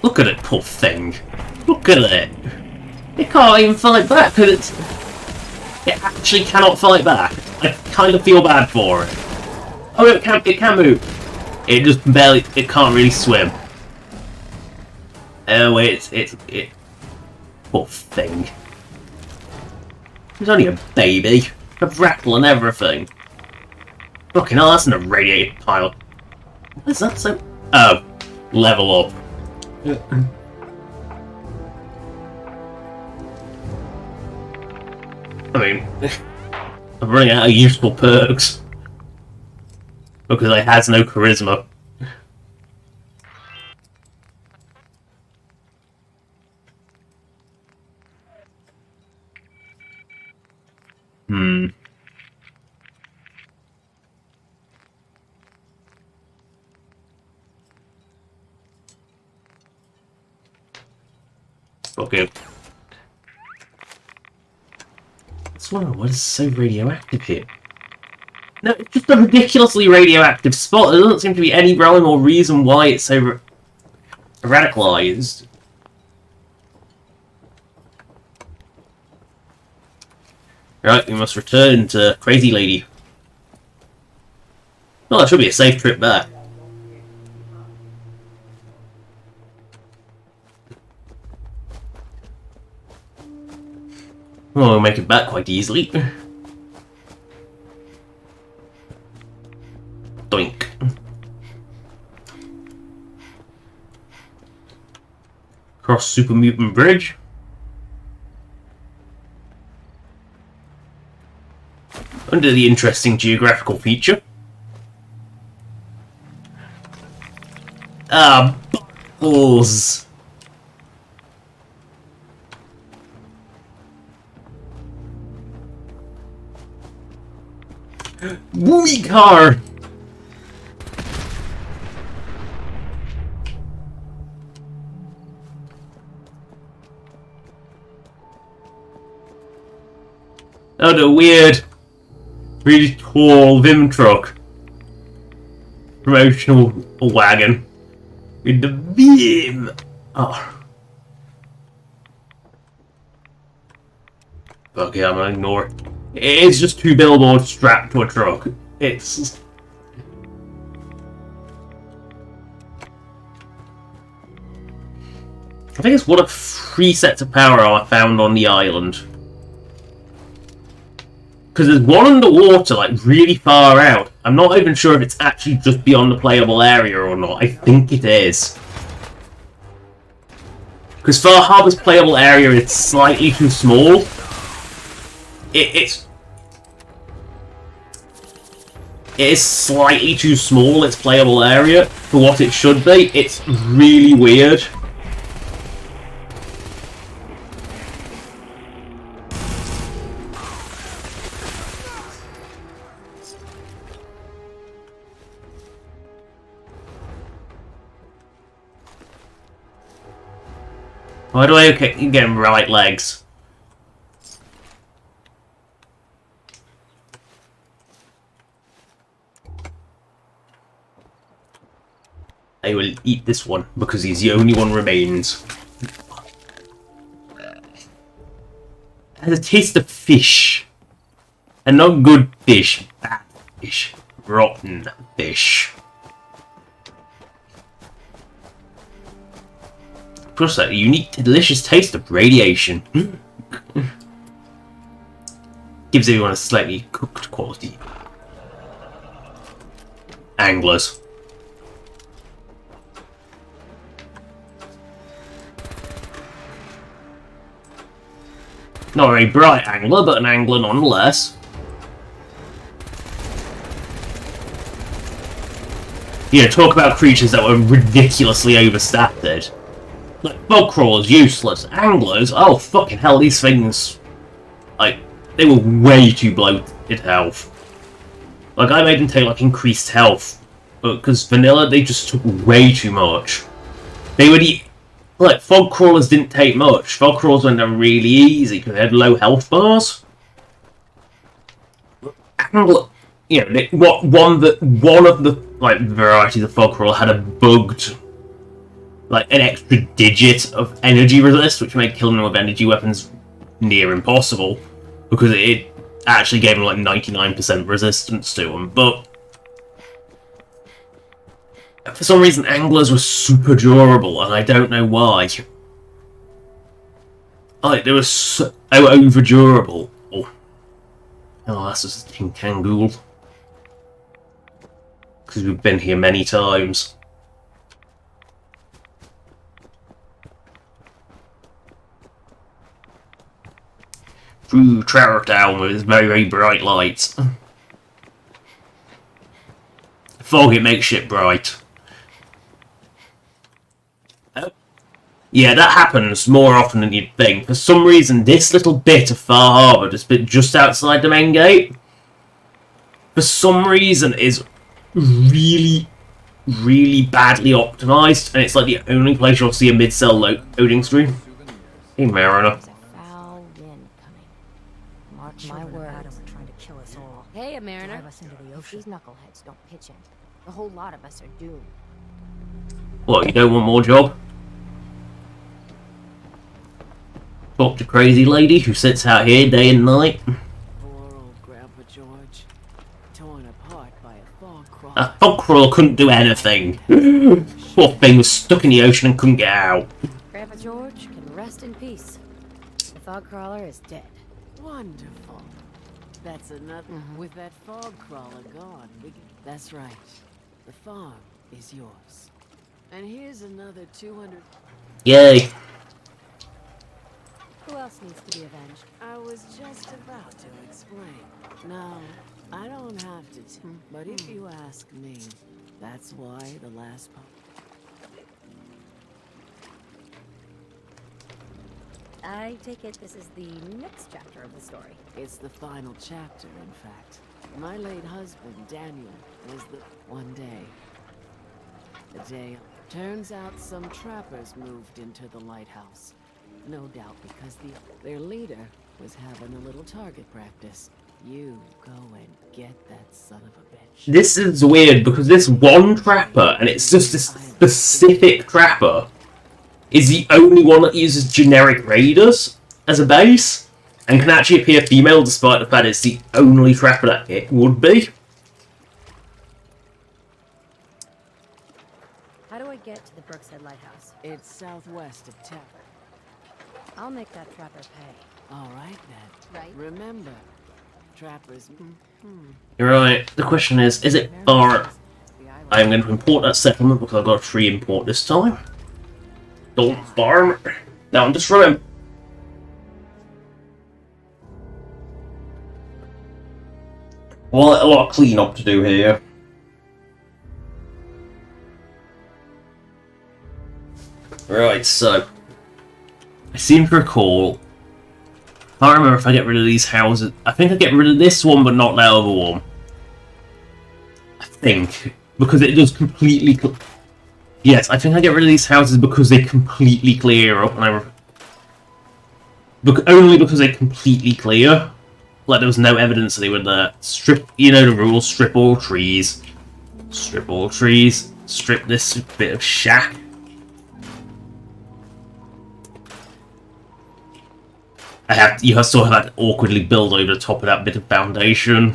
Look at it, poor thing. Look at it. It can't even fight back because it actually cannot fight back. I kind of feel bad for it. Oh, it can move. It just barely. It can't really swim. Oh, it. Poor thing. It's only a baby. A rattle and everything. Fucking hell, that's an irradiated pile. What is that so? Oh, level up. I mean, I'm running out of useful perks because I has no charisma. Okay. What is so radioactive here? No, it's just a ridiculously radioactive spot. There doesn't seem to be any rhyme or reason why it's so radicalized. Right, we must return to Crazy Lady. Well, that should be a safe trip back. Oh, we'll make it back quite easily. Doink. Cross Super Mutant Bridge. Under the interesting geographical feature. Ah, balls. Wooey car! Oh, the weird, really tall Vim truck. Promotional wagon. With the Vim! Oh. Okay, I'm gonna ignore it. It's just two billboards strapped to a truck. It's... I think it's one of 3 sets of power I found on the island. Because there's one underwater, like, really far out. I'm not even sure if it's actually just beyond the playable area or not. I think it is. Because Far Harbor's playable area is slightly too small. It is slightly too small, its playable area, for what it should be. It's really weird. Why do I get right legs? I will eat this one, because he's the only one remains. It has a taste of fish. And not good fish. Bad fish. Rotten fish. Plus that unique, delicious taste of radiation. Gives everyone a slightly cooked quality. Anglers. Not a very bright angler, but an angler nonetheless. You know, talk about creatures that were ridiculously overstated. Like, bog crawlers, useless. Anglers, oh fucking hell, these things... Like, they were way too bloated health. Like, I made them take, like, increased health. But, because vanilla, they just took way too much. They were the... Like, fog crawlers didn't take much. Fog crawlers went down really easy, because they had low health bars. Angler... You know, one of the, like, varieties of fog crawler had a bugged... Like, an extra digit of energy resist, which made killing them with energy weapons near impossible. Because it actually gave them like 99% resistance to them, but for some reason anglers were super durable, and I don't know why. Like, they were so over durable. Oh, that's just a King Kangul. Because we've been here many times. Through Trower Town with its very, very bright lights. Fog, it makes shit bright. Yeah, that happens more often than you'd think. For some reason, this little bit of Far Harbour, this bit just outside the main gate, for some reason is really, really badly optimised, and it's like the only place you'll see a mid-cell loading screen. Hey, Mariner. My words. Trying to kill us all. Hey, a mariner. Drive us into the ocean. These knuckleheads don't pitch in. The whole lot of us are doomed. What, you don't want more job? Talk to crazy lady who sits out here day and night. Poor old Grandpa George, torn apart by a fog crawler. A fog crawler couldn't do anything. Poor thing was stuck in the ocean and couldn't get out. Grandpa George can rest in peace. The fog crawler is dead. Wonderful. That's another. With that fog crawler gone, that's right. The farm is yours. And here's another 200. Yay. Who else needs to be avenged? I was just about to explain. No, I don't have to. But if you ask me, that's why the last part. I take it this is the next chapter of the story. It's the final chapter, in fact. My late husband, Daniel, was the one day. The day. Turns out some trappers moved into the lighthouse. No doubt because their leader was having a little target practice. You go and get that son of a bitch. This is weird because this one trapper, and it's just this specific trapper, is the only one that uses generic raiders as a base, and can actually appear female despite the fact it's the only trapper that it would be. How do I get to the Brookshead Lighthouse? It's southwest of Tepper. I'll make that trapper pay. All right then. Right. Remember, trappers. You're right. The question is it far? I'm going to import that settlement because I've got a free import this time. Don't farm. Now I'm just remember. Well, a lot of cleanup to do here. Right, so I seem to recall. I can't remember if I get rid of these houses. I think I get rid of this one, but not that other one. I think because it does completely. Yes, I think I get rid of these houses because they completely clear up, and only because they completely clear. Like there was no evidence that they were there. Strip, you know the rules. Strip all trees. Strip all trees. Strip this bit of shack. You still have to awkwardly build over the top of that bit of foundation.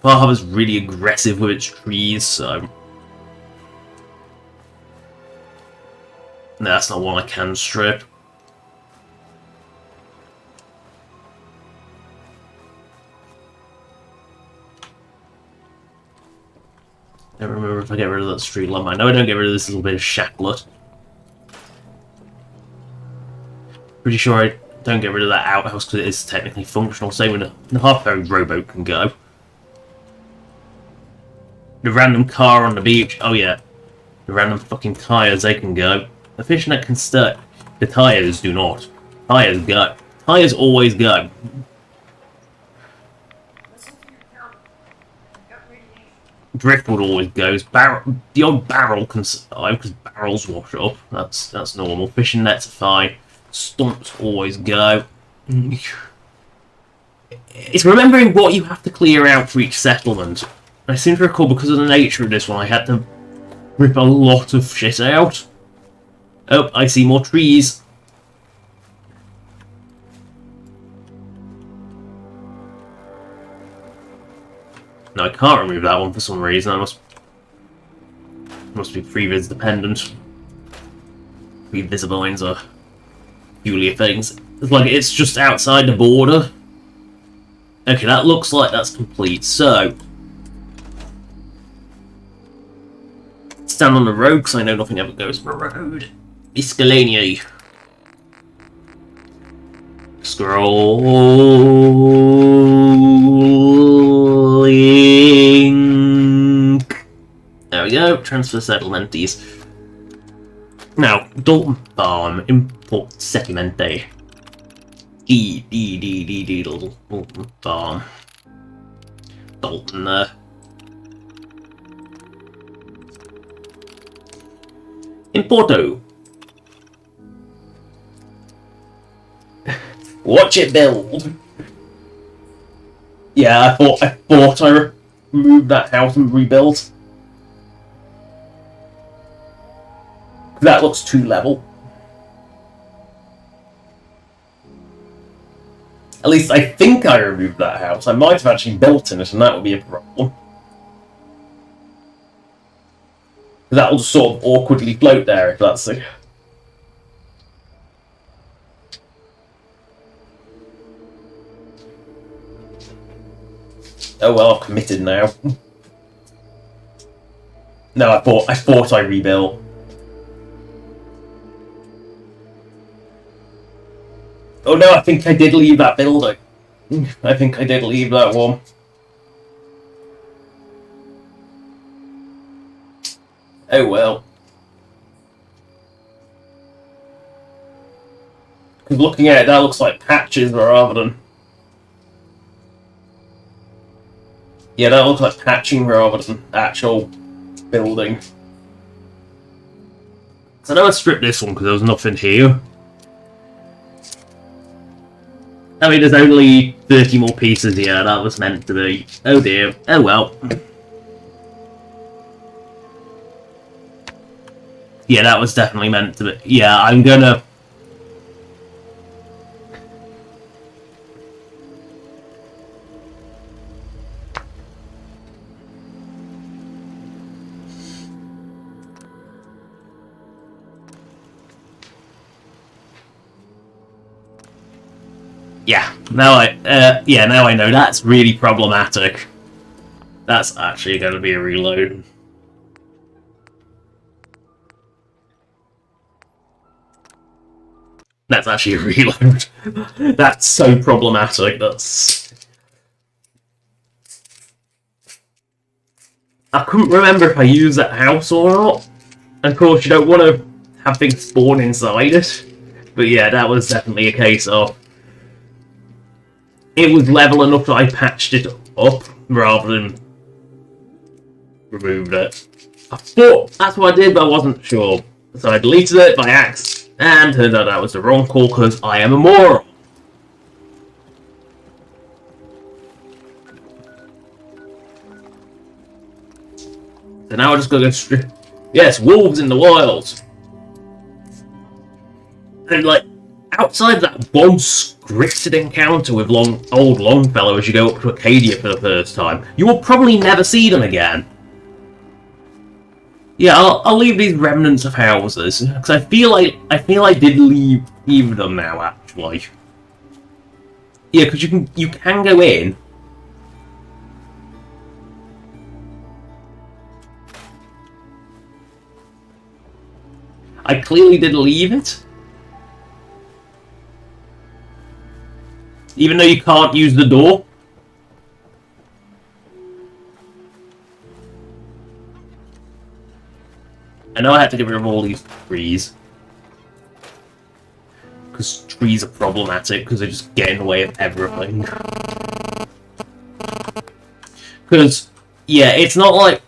Far Harbour's really aggressive with its trees, so... No, that's not one I can strip. I don't remember if I get rid of that street lamp. I know I don't get rid of this little bit of shacklet. Pretty sure I don't get rid of that outhouse because it is technically functional. Same with the half-buried rowboat can go. The random car on the beach. Oh yeah. The random fucking tyres, they can go. The fishnet can stay. The tyres do not. Tyres go. Tyres always go. Driftwood always goes. The old barrel can survive because barrels wash up. That's normal. Fishing nets are fine. Stumps always go. It's remembering what you have to clear out for each settlement. I seem to recall because of the nature of this one, I had to rip a lot of shit out. Oh, I see more trees. No, I can't remove that one for some reason. I must be previs dependent. Previs lines are peculiar things. It's like it's just outside the border. Okay, that looks like that's complete. So stand on the road because I know nothing ever goes on the road. Miscellany. Scrolling. There we go. Transfer settlements. Now, Dalton Farm. Import settlemente. Dalton Farm. Dalton there. Importo. Watch it build. Yeah, I thought I removed that house and rebuilt. That looks too level. At least I think I removed that house. I might have actually built in it, and that would be a problem. That will just sort of awkwardly float there, if that's it. Oh well, I've committed now. No, I thought I rebuilt. Oh no, I think I did leave that building. I think I did leave that one. Oh well. Because looking at it, that looks like patches rather than... Yeah, that looks like patching rather than actual building. So now I stripped this one because there was nothing here. I mean, there's only 30 more pieces here, that was meant to be. Oh dear. Oh well. Yeah, that was definitely meant to be. Yeah, I'm gonna... Yeah, now I know that's really problematic. That's actually going to be a reload. That's actually a reload. That's so problematic. That's... I couldn't remember if I used that house or not. And of course, you don't want to have things spawn inside it. But yeah, that was definitely a case of... It was level enough that I patched it up rather than removed it. I thought that's what I did, but I wasn't sure. So I deleted it by accident, and turned out that was the wrong call because I am a moron. So now I just gotta go straight. Yes, wolves in the wild. And like, outside that one scripted encounter with old Longfellow as you go up to Acadia for the first time, you will probably never see them again. Yeah, I'll leave these remnants of houses because I feel I did leave them now actually. Yeah, because you can go in. I clearly did leave it. Even though you can't use the door. I know I have to get rid of all these trees. Because trees are problematic, because they just get in the way of everything. Because, yeah, it's not like...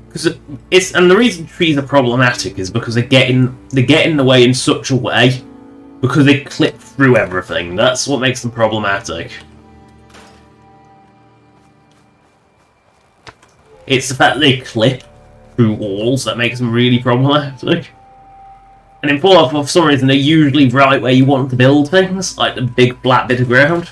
Because it's... And the reason trees are problematic is because they get in the way in such a way, because they clip through everything. That's what makes them problematic. It's the fact that they clip through walls that makes them really problematic. And in Fallout, for some reason, they're usually right where you want to build things, like the big flat bit of ground.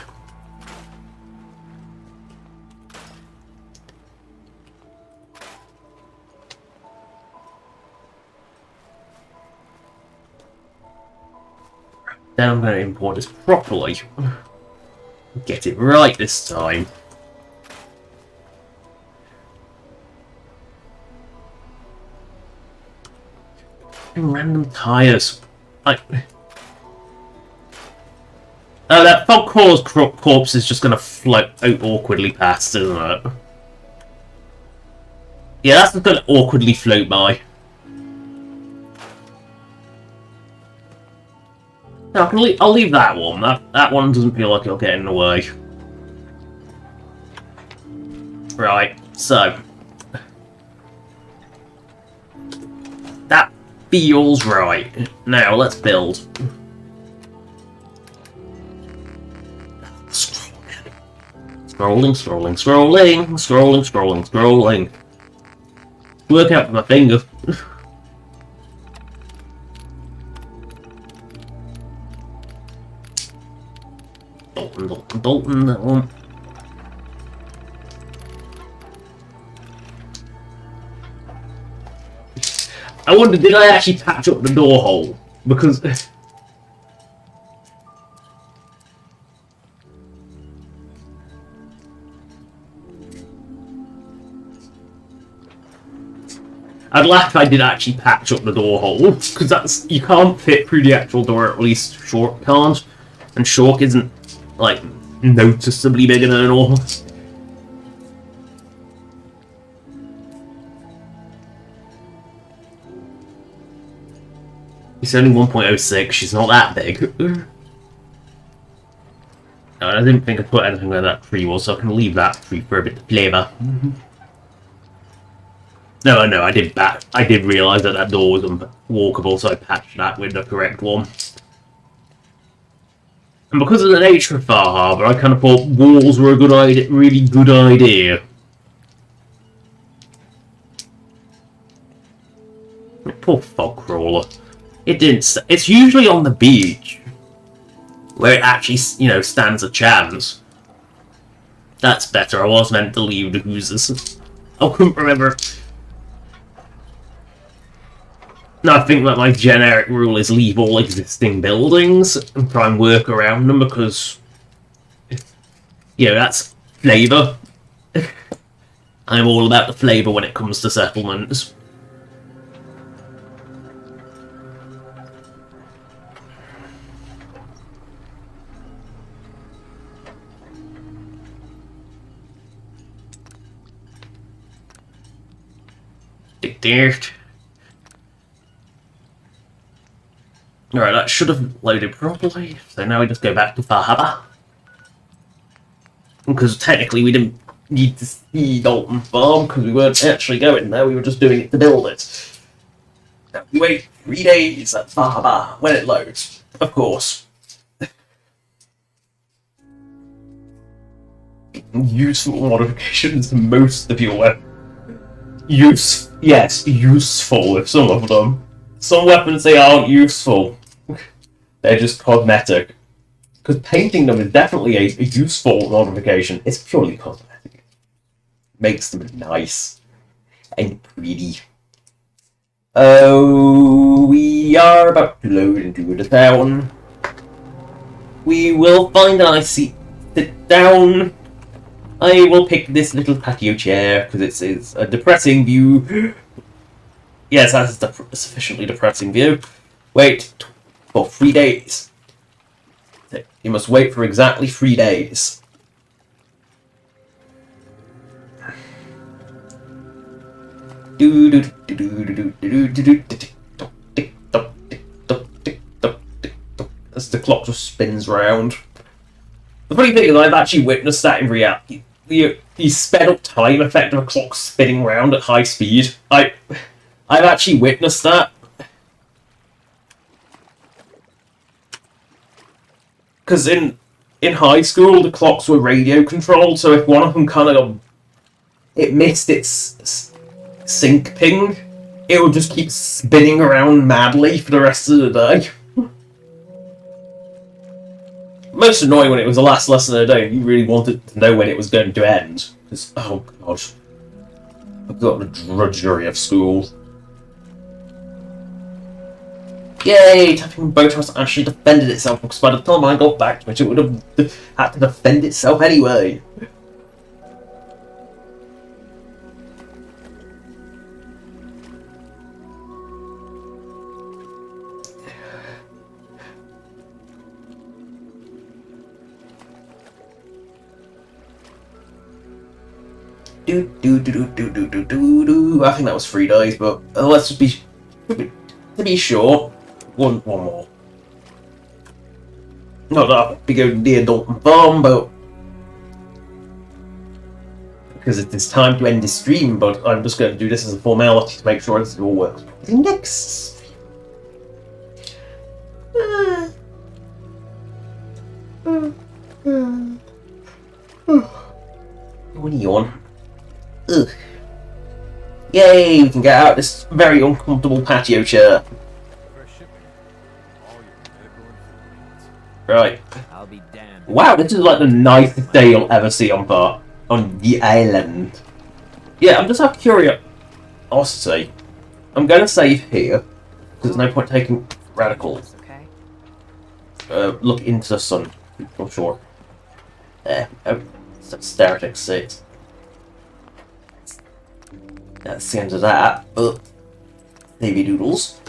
Then I'm going to import this properly. Get it right this time. Random tires. Like, oh, that fog corpse is just going to float out awkwardly past, isn't it? Yeah, that's just going to awkwardly float by. No, I'll leave that one. That one doesn't feel like it'll get in the way. Right, so that feels right. Now let's build. Scrolling. Work out with my finger. Dalton, that one. I wonder, did I actually patch up the door hole? Because... I'd laugh if I did actually patch up the door hole, because that's... You can't fit through the actual door, at least Shork can't. And Shork isn't, like, noticeably bigger than normal. It's only 1.06, she's not that big. No, I didn't think I'd put anything where that tree was, so I can leave that tree for a bit of flavour. No, I did realise that that door was unwalkable, so I patched that with the correct one. And because of the nature of Far Harbour, I kind of thought walls were a good idea, really good idea. Poor fog crawler. It didn't. It's usually on the beach where it actually, you know, stands a chance. That's better. I was meant to leave the hoozers. I couldn't remember. No, I think that my generic rule is leave all existing buildings and try and work around them because, you know, that's flavour. I'm all about the flavour when it comes to settlements. Alright, that should have loaded properly. So now we just go back to Far Harbour. Because technically we didn't need to see Dalton Farm because we weren't actually going there, we were just doing it to build it. Now we wait 3 days at Far Harbour when it loads, of course. Useful modifications, most of your weapons. Yes, useful with some of them. Some weapons, they aren't useful. They're just cosmetic. Because painting them is definitely a useful modification. It's purely cosmetic. Makes them nice and pretty. Oh, we are about to load into the town. We will find a nice seat. Sit down. I will pick this little patio chair because it's a depressing view. Yes, that's a sufficiently depressing view. Wait for 3 days. You must wait for exactly 3 days. As the clock just spins round. The funny thing is, I've actually witnessed that in reality. The sped up time effect of a clock spinning round at high speed. I've actually witnessed that. Because in high school, the clocks were radio controlled, so if one of them kind of it missed its sync ping, it would just keep spinning around madly for the rest of the day. Most annoying when it was the last lesson of the day and you really wanted to know when it was going to end. Because, oh god, I've got the drudgery of school. Yay! Tapping boat has actually defended itself, because by the time I got back to it, it would have had to defend itself anyway. I think that was 3 days, but let's just be to be sure. One more. Not that big old near Dalton Farm, but because it is time to end the stream. But I'm just going to do this as a formality to make sure this all works. Next. What are you on? Ugh. Yay, we can get out this very uncomfortable patio chair. Right. I'll be damned. Wow, this is like the nicest day you'll ever see on the island. Yeah, I'm just out of curiosity. I'm going to save here, because there's no point taking radical. Look into the sun. I'm sure. There. Stare at exit. That's the end of that. Savvy doodles.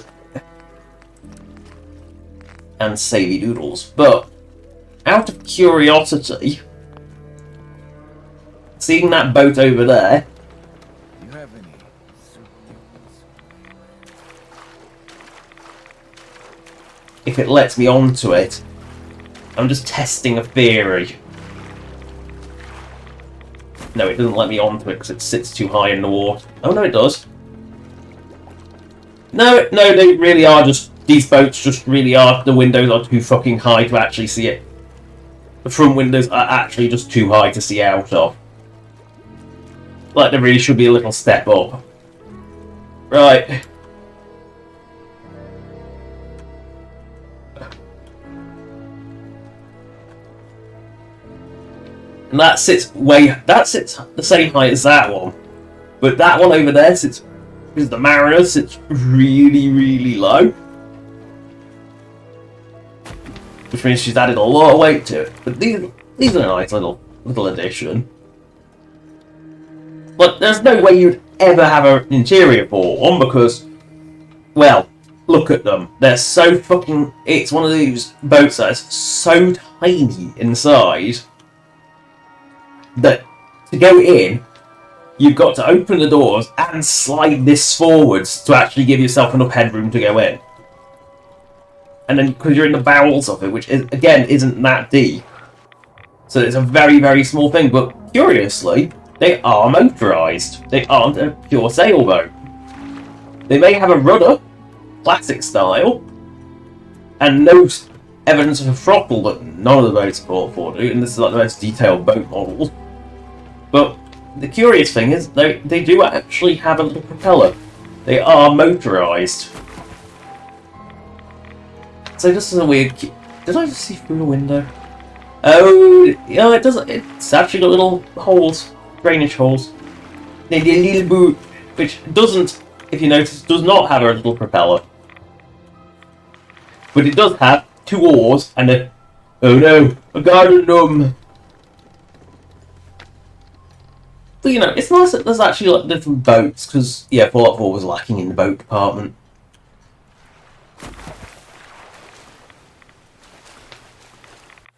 And savvy doodles. But, out of curiosity, seeing that boat over there. You have any If it lets me onto it, I'm just testing a theory. No, it doesn't let me onto it because it sits too high in the water. Oh no, it does. No, they really are just... These boats just really are... The windows are too fucking high to actually see it. The front windows are actually just too high to see out of. Like, there really should be a little step up. Right. And that sits the same height as that one. But that one over there sits, because the Mariner sits really, really low. Which means she's added a lot of weight to it. But these are a nice little addition. But there's no way you'd ever have an interior for one because, well, look at them. They're so fucking... It's one of these boats that is so tiny inside that to go in, you've got to open the doors and slide this forwards to actually give yourself enough headroom to go in. And then, because you're in the bowels of it, which, again, isn't that deep. So it's a very, very small thing, but curiously, they are motorised. They aren't a pure sailboat. They may have a rudder, classic style, and no evidence of a throttle that none of the boats are bought for do, and this is like the most detailed boat model. But the curious thing is, they do actually have a little propeller. They are motorised. So this is a weird... Did I just see through the window? Oh, yeah, it does. It's actually got little holes, drainage holes. A little boot, which doesn't, if you notice, does not have a little propeller. But it does have 2 oars and a... Oh no, a garden gnome. But you know, it's nice that there's actually like different boats, because, yeah, Fallout 4 was lacking in the boat department.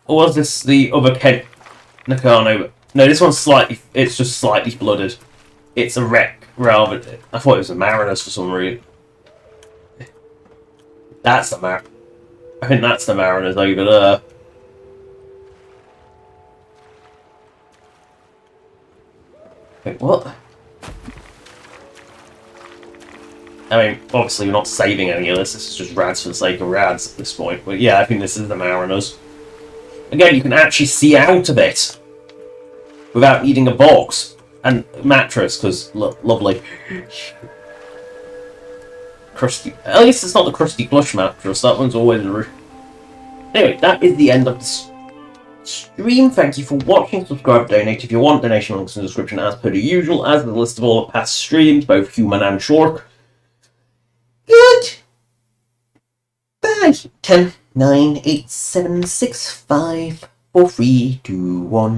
Or was this the other Kent Nakano? No, this one's slightly... It's just slightly flooded. It's a wreck. Rather, I thought it was the Mariners for some reason. That's the I think that's the Mariners over there. Wait, what? I mean, obviously we're not saving any of this. This is just rads for the sake of rads at this point. But yeah, I think this is the Mariners. Again, you can actually see out of it without needing a box and mattress, because lovely. Crusty. At least it's not the crusty plush mattress. That one's always a. Anyway, that is the end of the stream. Thank you for watching. Subscribe, donate if you want. Donation links in the description as per the usual, as the list of all the past streams, both human and shark. Good. Bye. 10, 9, 8, 7, 6, 5, 4, 3, 2, 1.